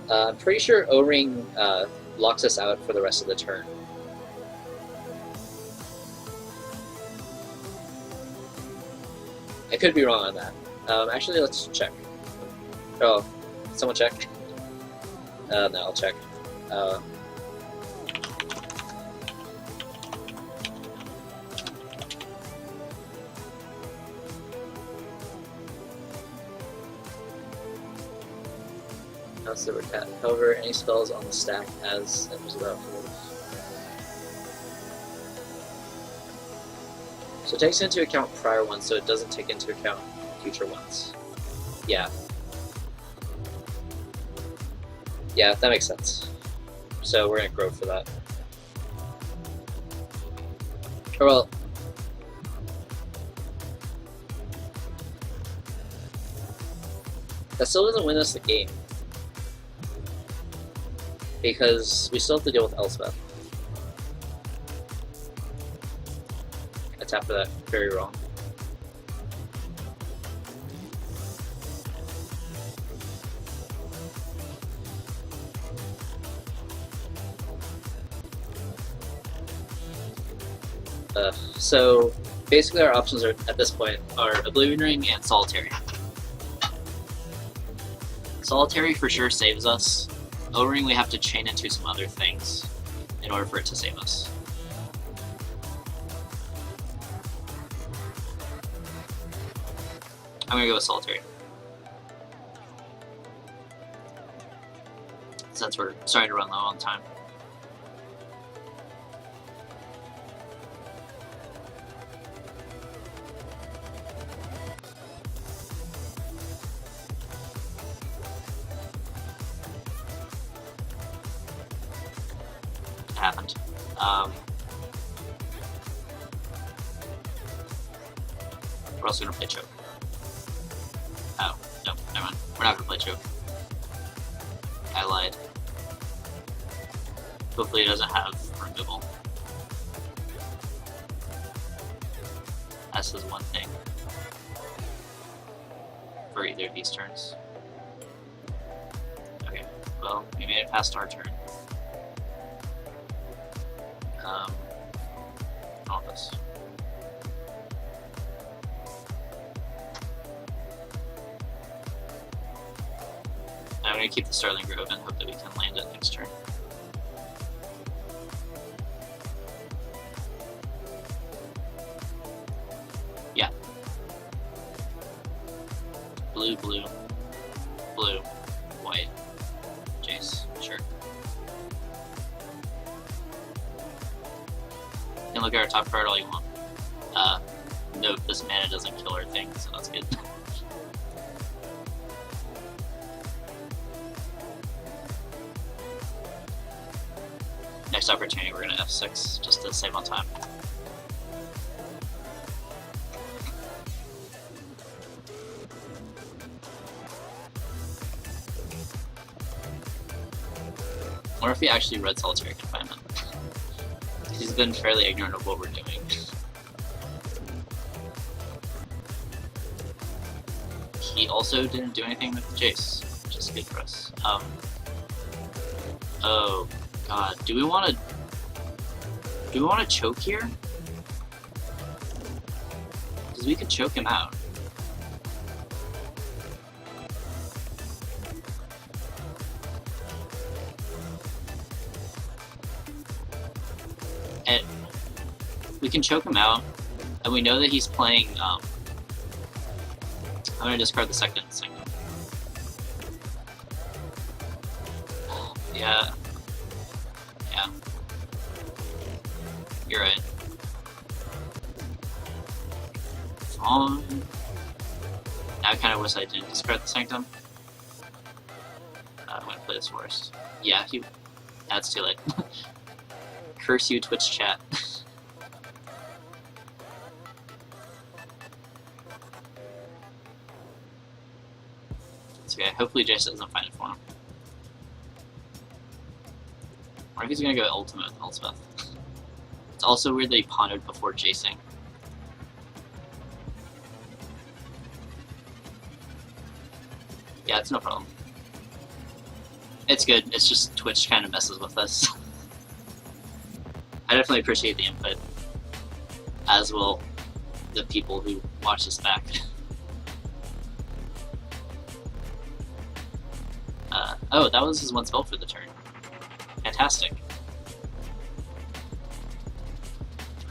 I'm pretty sure O-Ring locks us out for the rest of the turn. I could be wrong on that. Actually, let's check. Oh, someone check? No, I'll check. However, any spells on the stack as enters without force. So it takes into account prior ones, so it doesn't take into account future ones. Yeah. Yeah, that makes sense. So we're gonna grow for that. Or well, that still doesn't win us the game. Because we still have to deal with Elspeth. I tapped for that very wrong. So basically our options are at this point are Oblivion Ring and Solitary. Solitary for sure saves us. O-Ring we have to chain into some other things in order for it to save us. I'm gonna go with Solitary. Since we're starting to run low on time. Happened. We're also gonna play choke. Oh, no, never mind. We're not gonna play choke. I lied. Hopefully it doesn't have removal. That's just one thing. For either of these turns. Okay, well, we made it past our turn. All this. I'm going to keep the Starling Grove and hope that we can land it next turn. Yeah. Blue, blue, blue, white, Jace, sure. You can look at our top card all you want. Note this mana doesn't kill our thing, so that's good. Next opportunity we're gonna F6 just to save on time. Or if he actually read Solitary Confinement. He's been fairly ignorant of what we're doing. He also didn't do anything with Jace. big for us. Oh god, do we want to choke here? Because we could choke him out. And we can choke him out, and we know that he's playing, I'm gonna discard the second signal. Yeah. Yeah. You're right. Now I kind of wish I didn't discard the Sanctum. I'm gonna play this first. Yeah, that's too late. Curse you, Twitch chat. It's okay, hopefully Jace doesn't find it for him. Or if he's gonna go ultimate with Elspeth. It's also weird that he pondered before chasing. Yeah, it's no problem. It's good, it's just Twitch kind of messes with us. I definitely appreciate the input, as will the people who watch this back. Oh, that was his one spell for the turn. Fantastic.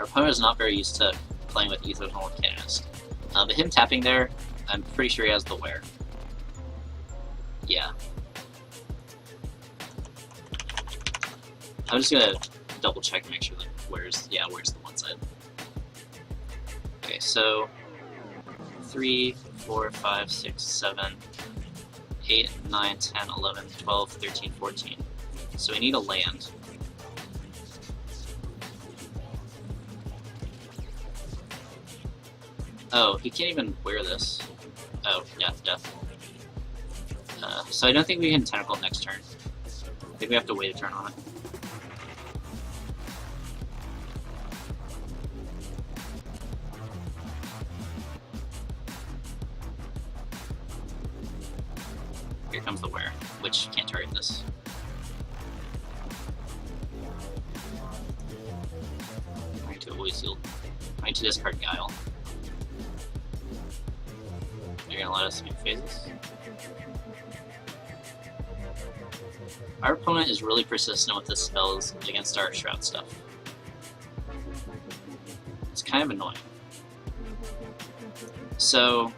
Our opponent is not very used to playing with Ether's North Canonist. But him tapping there, I'm pretty sure he has the wear. Yeah. I'm just gonna double check and make sure that where's the one side. Okay, so 3, 4, 5, 6, 7, 8, 9, 10, 11, 12, 13, 14. So we need a land. Oh, he can't even wear this. Oh, yeah, death. So I don't think we can Tentacle next turn. I think we have to wait a turn on it. Here comes the wear, which can't target this. I need to always seal. I need to discard Guile. You're gonna let us make phases? Our opponent is really persistent with his spells against our Shroud stuff. It's kind of annoying. So,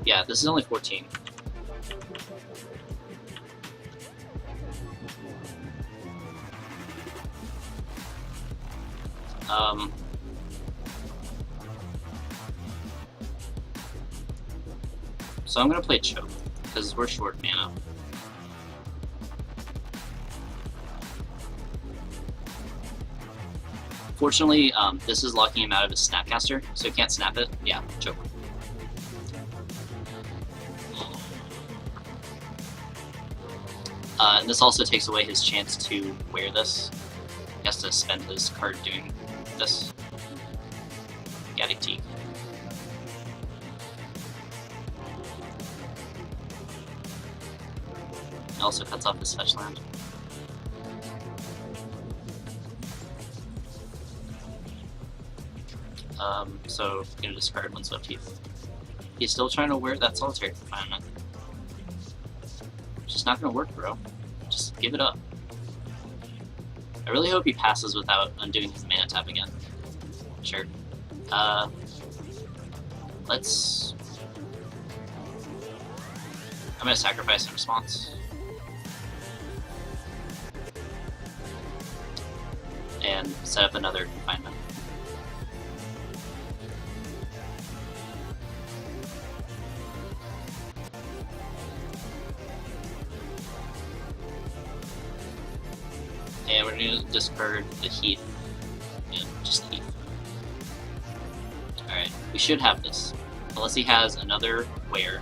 yeah, this is only 14. So I'm gonna play Choke, because we're short mana. Fortunately, this is locking him out of his Snapcaster, so he can't snap it. Yeah, Choke. And this also takes away his chance to wear this. He has to spend his card doing this. Gaddy Teak. It also cuts off his fetch land. So I'm gonna discard one Swift Heath. He's still trying to wear that Solitary Confinement. It's just not gonna work, bro. Just give it up. I really hope he passes without undoing his mana tap again. Sure. Let's... I'm gonna sacrifice in response. And set up another confinement. And we're going to discard the Heath. Yeah, just Heath. Alright, we should have this. Unless he has another wear.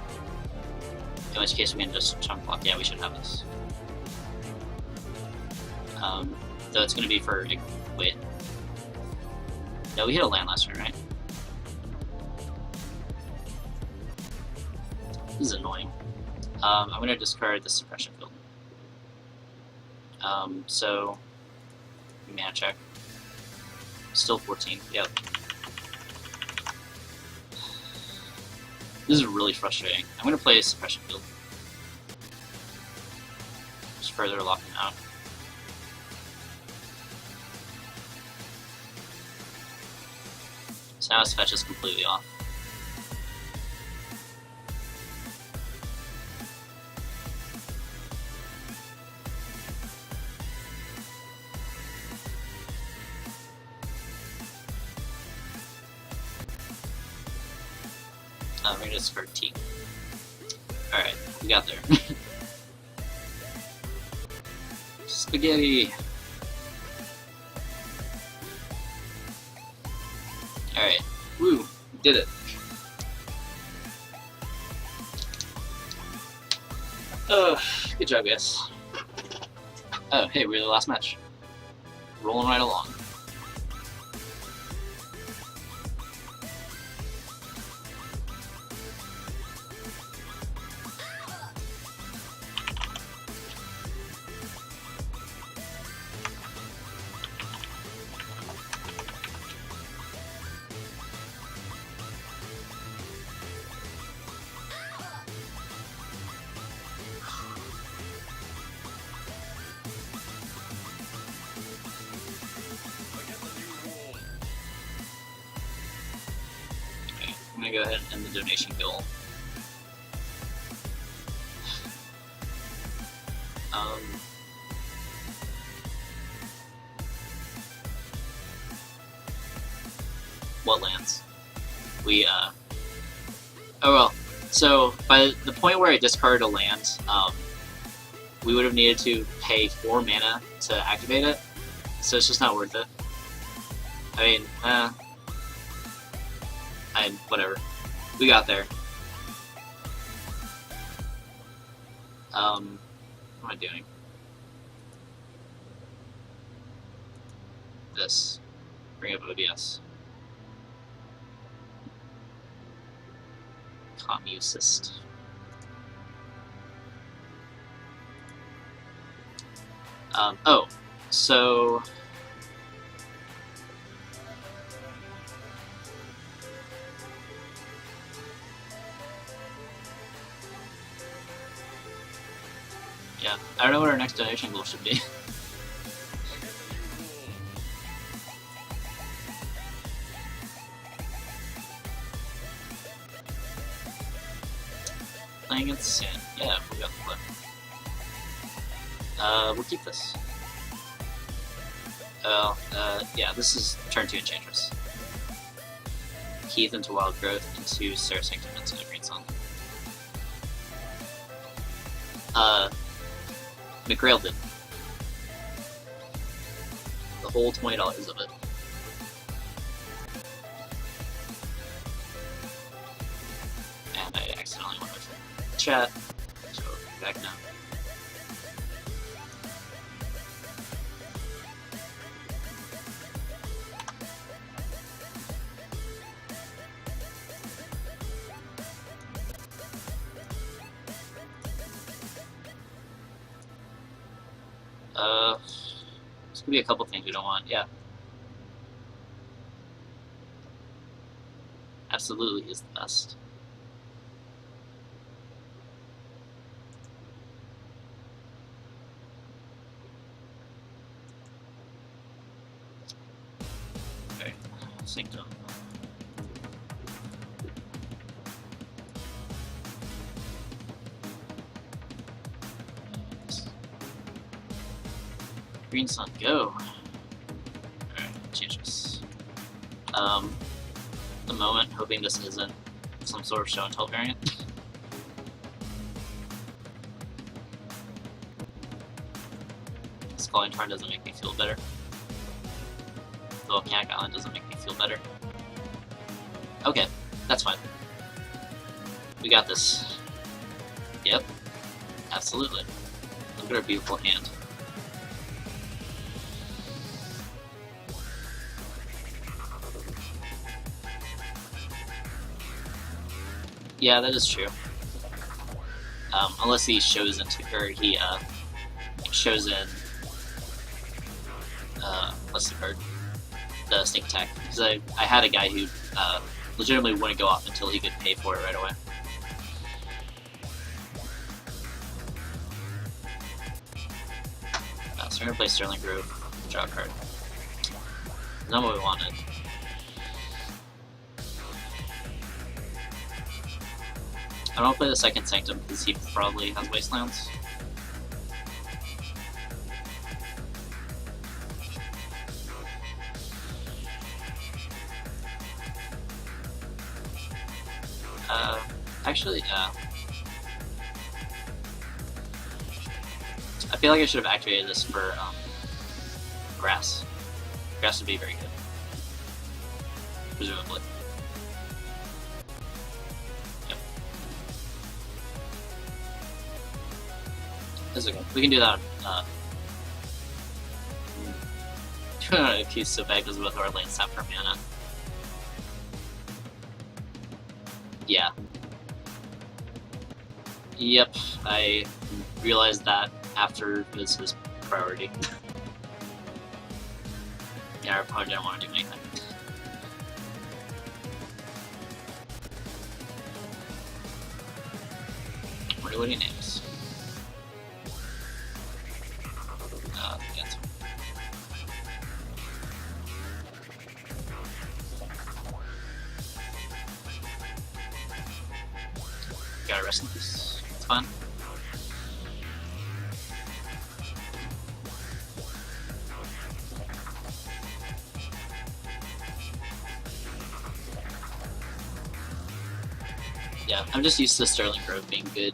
In which case we can just chunk block. Yeah, we should have this. Though it's going to be for... Wait. No, we hit a land last turn, right? This is annoying. I'm going to discard the suppression field. So, mana check. Still 14, yep. This is really frustrating. I'm going to play a suppression field. Just further lock him out. So now his fetch is completely off. We're gonna discard T. Alright, we got there. Spaghetti! Alright, woo, did it. Good job, guys. Oh, hey, we're the last match. Rolling right along. I'm gonna go ahead and end the donation goal. What lands? Oh well. So by the point where I discarded a land, we would have needed to pay 4 mana to activate it. So it's just not worth it. I mean, whatever. We got there. What am I doing? This. Bring up ODS. Commusist. Oh, so yeah, I don't know what our next donation goal should be. Playing against Sand. Yeah, we got the play. We'll keep this. Yeah, this is turn 2 Enchantress. Heath into Wild Growth, into Sarah Sanctum, into Green Sun. McRail did. The whole $20 of it. And I accidentally went with chat, so back now. There's gonna be a couple things we don't want, yeah. Absolutely is the best. Okay, synced up. Green Sun, go! Alright, Enchantress. The moment, hoping this isn't some sort of show and tell variant. Scalding Tarn doesn't make me feel better. Volcanic Island doesn't make me feel better. Okay, that's fine. We got this. Yep, absolutely. Look at our beautiful hand. Yeah, that is true. unless he shows into, or he shows in, what's the card? The sneak attack. Because I had a guy who legitimately wouldn't go off until he could pay for it right away. So we're gonna play Sterling Grove, draw a card. Not what we wanted. I don't play the second Sanctum because he probably has Wastelands. Actually, I feel like I should have activated this for grass. Grass would be very good, presumably. Yep. That's okay. We can do that. If he's so bad because both our lanes tap for mana. Yeah. Yep, I realized that after this was priority. Yeah, our opponent didn't want to do anything. Wonder what he names. Cancel. Gotta rest in peace. It's fun. Yeah, I'm just used to Sterling Grove being good.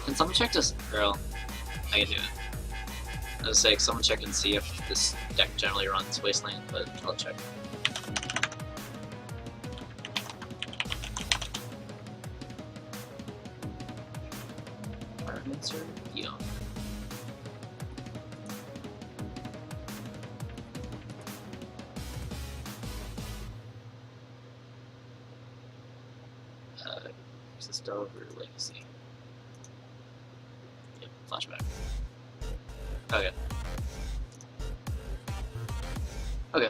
Can someone check this? Girl, I can do it. I was saying, someone check and see if this deck generally runs Wasteland, but I'll check. Firemancer? Yeah. Exist over Legacy. Yep, flashback. Okay. Okay.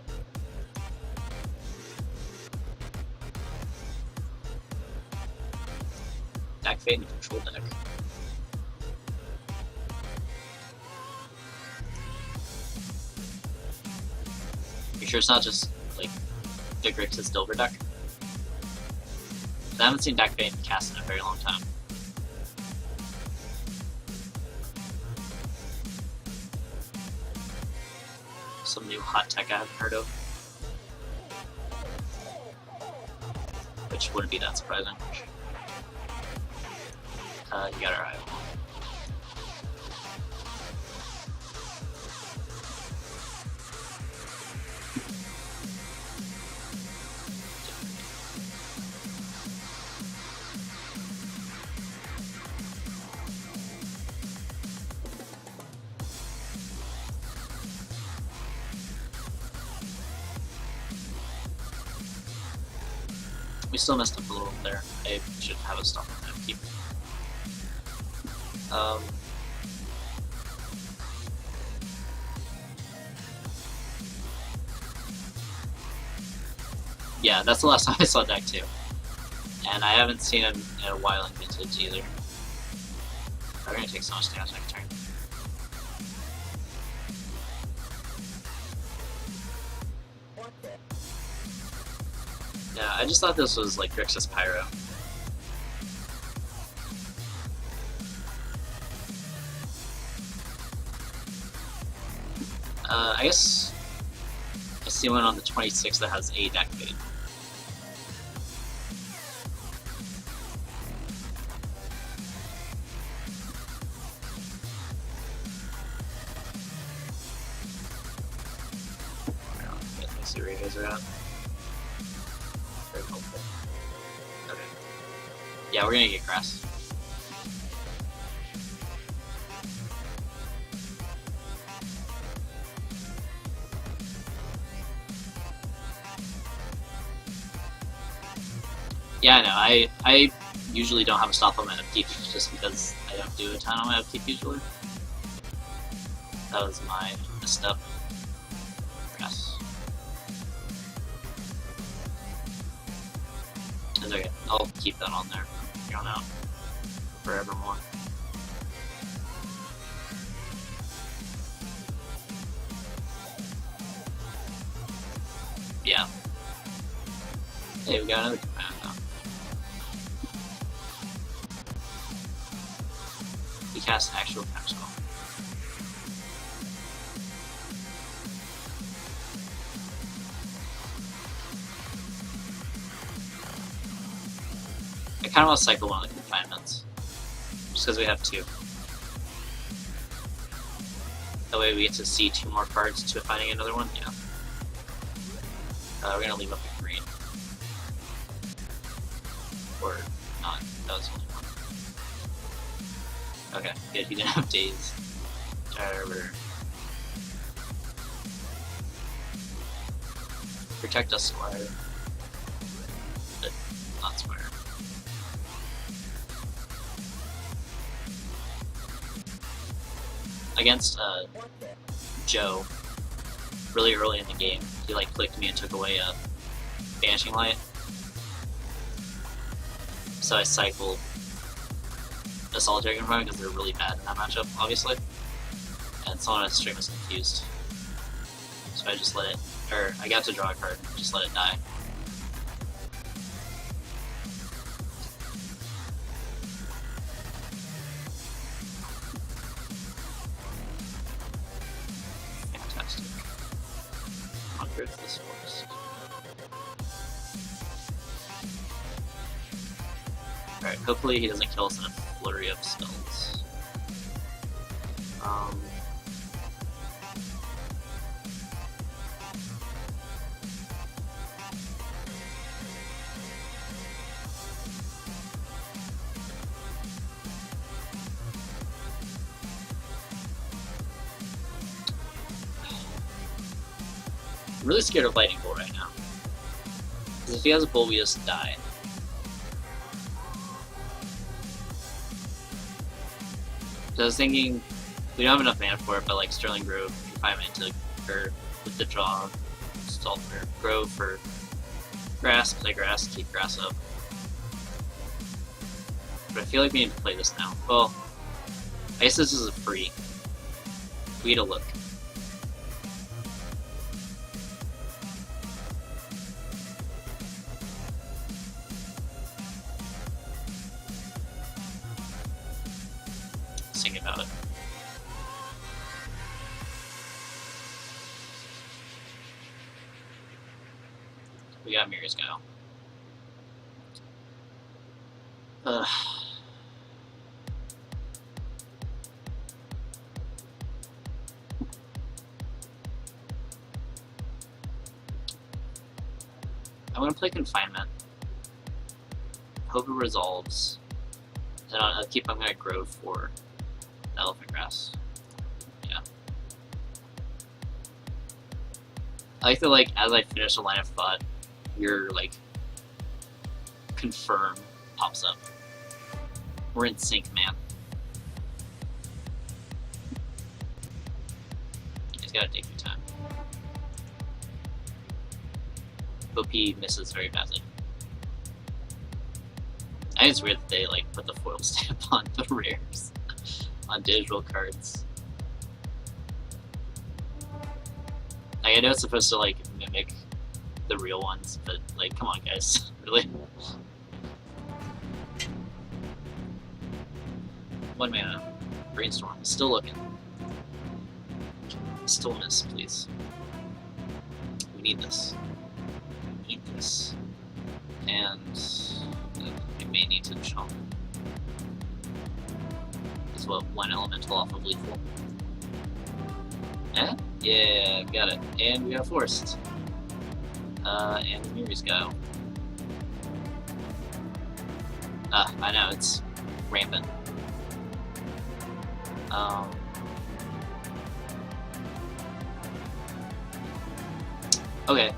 Deck Fade and control deck. You sure it's not just like the Grixis Dilber deck? I haven't seen Deck Fade cast in a very long time. Some new hot tech I haven't heard of. Which wouldn't be that surprising. You got it right. We still messed up a little there. I should have a stop on that keep. Yeah, that's the last time I saw deck 2. And I haven't seen him in a while in Vintage either. We're gonna take so much damage next turn. Yeah, I just thought this was like Grixis Pyro. I guess I see one on the 26th that has a deck fade. Let's see where you guys are at. Very helpful. Okay. Yeah, we're gonna get grass. Yeah, I know. I usually don't have a stop on my upkeep just because I don't do a ton on my upkeep usually. That was my misstep. Yes. It's okay. I'll keep that on there from here on out forevermore. Yeah. Hey, we got another command now. We cast actual counterspell. I kind of want to cycle one of the confinements, just because we have two. That way we get to see two more cards to finding another one. Yeah. We're gonna leave up the green. Or not. That was only one. Okay, good. He didn't have days. Protect us, Squire. But not Squire. Against Joe, really early in the game, he like clicked me and took away a Vanishing Light. So I cycled a Solitary Confinement because they're really bad in that matchup, obviously. And someone on stream was confused. So I just let it, or I got to draw a card, just let it die. Fantastic. On good for this force. Alright, hopefully he doesn't kill us in a flurry of spells. I'm really scared of Lightning Bolt right now. Because if he has a Bolt, we just die. So I was thinking, we don't have enough mana for it, but like Sterling Grove, Confinement to or with the draw, Salt for Grove for grass, play grass, keep grass up. But I feel like we need to play this now. Well, I guess this is a free. We need to look. Think about it. We got Mirror's Guile. I'm gonna play Confinement. Hope it resolves. Then I'm gonna Grove for Elephant Grass. Yeah. I like that, like, as I finish a line of thought, your, like, confirm pops up. We're in sync, man. You just gotta take your time. OP misses very badly. I think it's weird that they, like, put the foil stamp on the rares. On digital cards. Like, I know it's supposed to like mimic the real ones, but like, come on, guys, really? One mana, Brainstorm, still looking. Stillness, please. We need this. We need this. And we may need to chomp. What, one elemental off of lethal. Eh? Yeah, got it. And we got forced. And the Mirror's Guile. I know, it's rampant. Okay,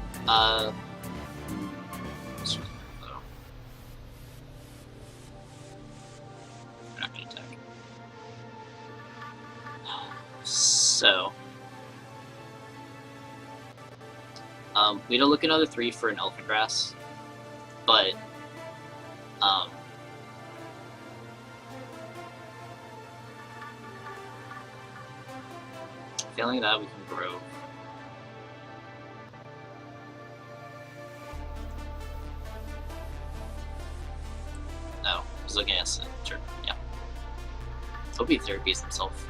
So, we don't look another 3 for an elephant grass, but failing that, we can grow. No, he's looking at it. Sure, yeah. Hope he therapies himself.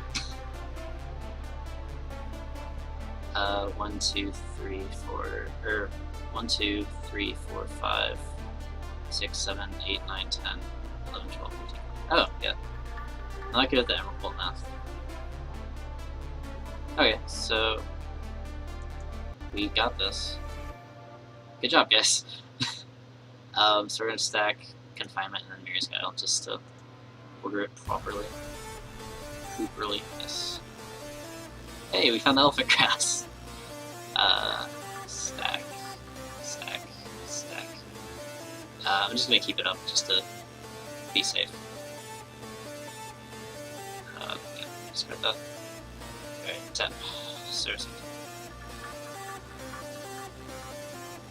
1, 2, 3, 4, or 1, 2, 3, 4, 5, 6, 7, 8, 9, 10, 11, 12, 13. Oh, yeah. I'm not good at the emerald math. Okay, so we got this. Good job, guys. So we're gonna stack confinement and then Mirror's Guile just to order it properly. Properly, yes. Hey, we found the elephant grass. Stack, stack, stack. I'm just gonna keep it up just to be safe. Yeah, discard that. Okay, 10. Seriously.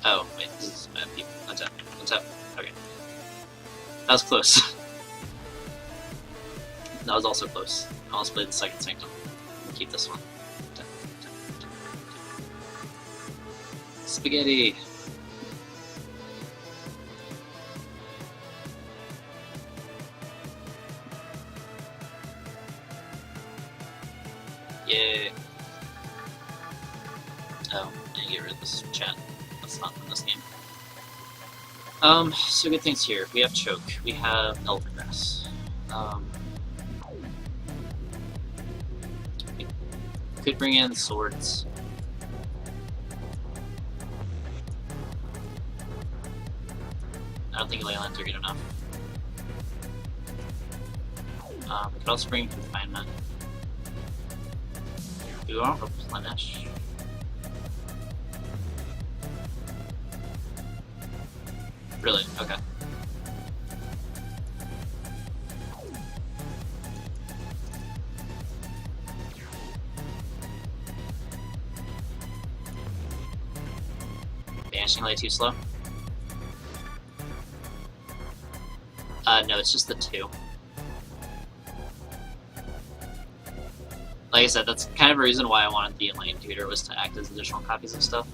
Oh, wait, this is mad people. Untap. Untap. Okay. That was close. That was also close. I almost played the second sanctum. We'll keep this one. Spaghetti! Yay! Oh, I need to get rid of this chat. That's not in this game. So good things here. We have choke. We have elephant grass. We could bring in swords. I don't think leylands are good enough. We could also bring in confinement. Do we want to replenish? Really? Okay. Banishing Light too slow? No, it's just the 2. Like I said, that's kind of a reason why I wanted the Enlightened Tutor, was to act as additional copies of stuff.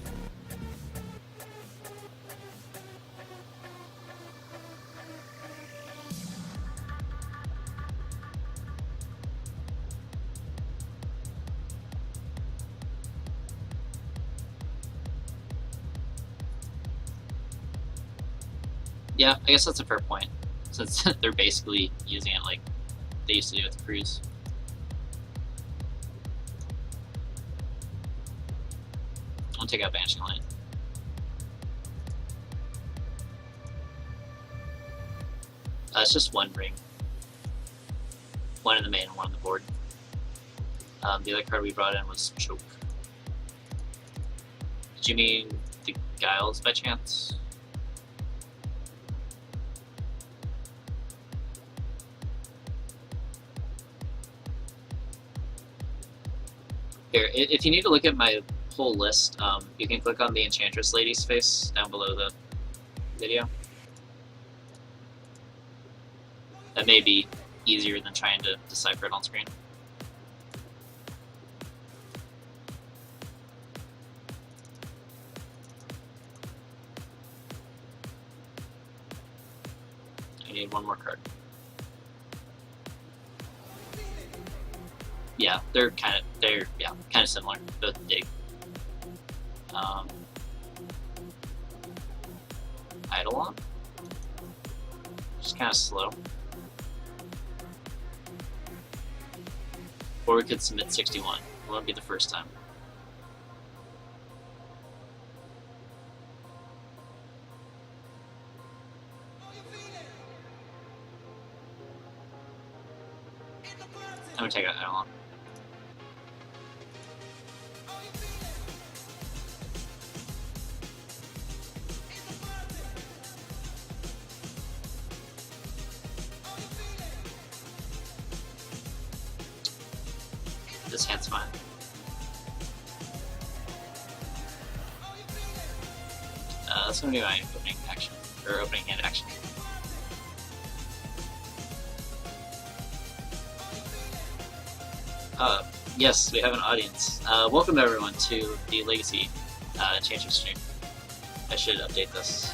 Yeah, I guess that's a fair point, since they're basically using it like they used to do with the cruise. I'll take out Banishing Light. It's just 1 ring. 1 in the main and 1 on the board. The other card we brought in was Choke. Did you mean the Guiles by chance? Here, if you need to look at my whole list, you can click on the Enchantress lady's face down below the video. That may be easier than trying to decipher it on screen. I need 1 more card. Yeah, they're kind of similar. Both dig. Eidolon? Just kind of slow. Or we could submit 61. It won't be the first time. I'm gonna take out Eidolon. This hand's fine. That's gonna be my opening action, or opening hand action. Yes, we have an audience. Welcome everyone to the Legacy Enchantress stream. I should update this.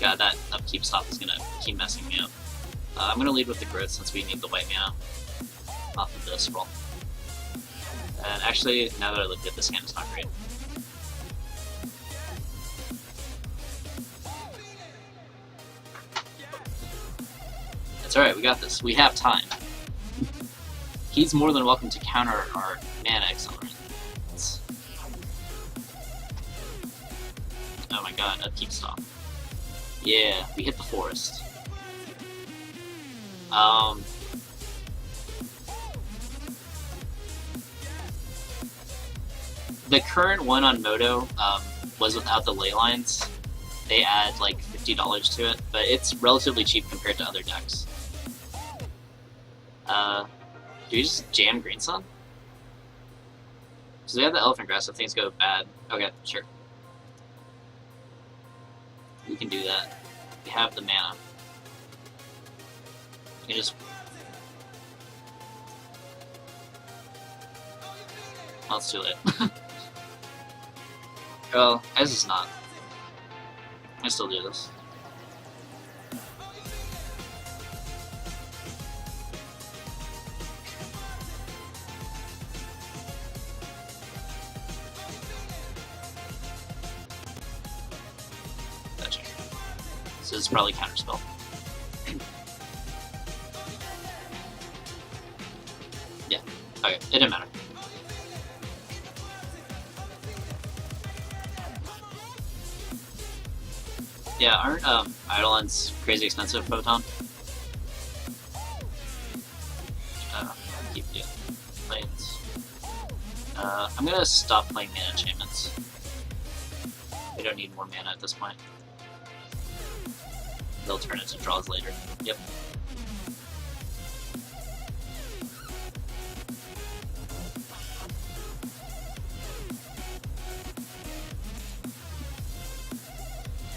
God, that upkeep stop is gonna keep messing me up. I'm gonna lead with the growth since we need the white mana off of this roll. And actually, now that I look at this hand, it's not great. It's alright, we got this. We have time. He's more than welcome to counter our mana accelerant. Oh my god, upkeep stop. Yeah, we hit the forest. The current one on Moto was without the ley lines. They add like $50 to it, but it's relatively cheap compared to other decks. Do we just jam Green Sun? Because we have the Elephant Grass if things go bad. Okay, sure. We can do that. We have the mana. We can just... Oh, it's too late. Well, as is not. I still do this. Gotcha. So it's probably counterspell. Yeah. Okay, it didn't matter. Yeah, aren't Eidolons crazy expensive, Photon? Keep doing planes. I'm gonna stop playing mana enchantments. We don't need more mana at this point. They'll turn into draws later. Yep.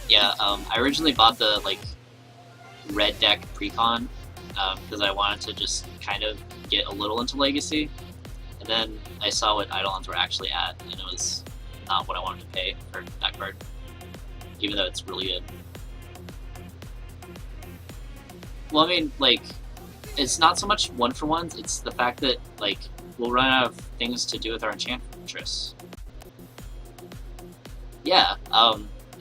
Yeah, I originally bought the like red deck precon because I wanted to just kind of get a little into Legacy, and then I saw what Eidolons were actually at, and it was not what I wanted to pay for that card, even though it's really good. Well, I mean, like, it's not so much one-for-ones, it's the fact that, like, we'll run out of things to do with our Enchantress. Yeah,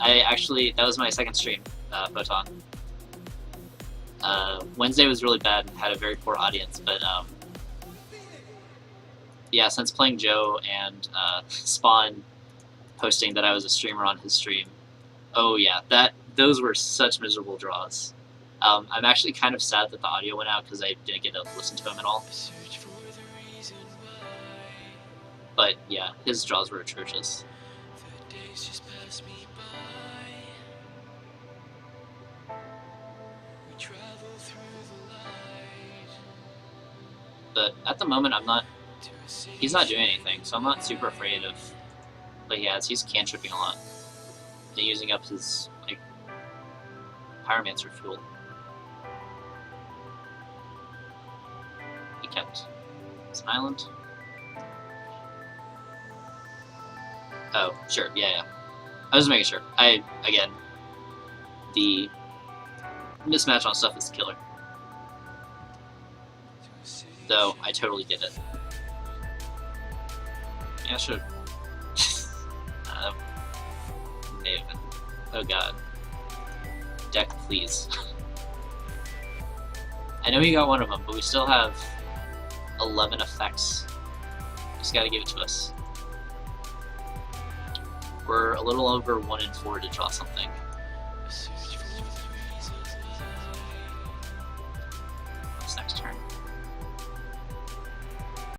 I actually, that was my second stream, Photon. Wednesday was really bad and had a very poor audience, but yeah, since playing Joe and Spawn posting that I was a streamer on his stream, oh yeah, those were such miserable draws. I'm actually kind of sad that the audio went out because I didn't get to listen to him at all. But yeah, his draws were atrocious. But at the moment, he's not doing anything, so I'm not super afraid of what he has. He's cantripping a lot and using up his, like, Pyromancer fuel. He kept his island. Oh, sure, yeah. I was just making sure. Again, the mismatch on stuff is killer. Though, I totally get it. Yeah, sure. May have been. Oh god. Deck, please. I know he got one of them, but we still have 11 effects. Just gotta give it to us. We're a little over 1 in 4 to draw something.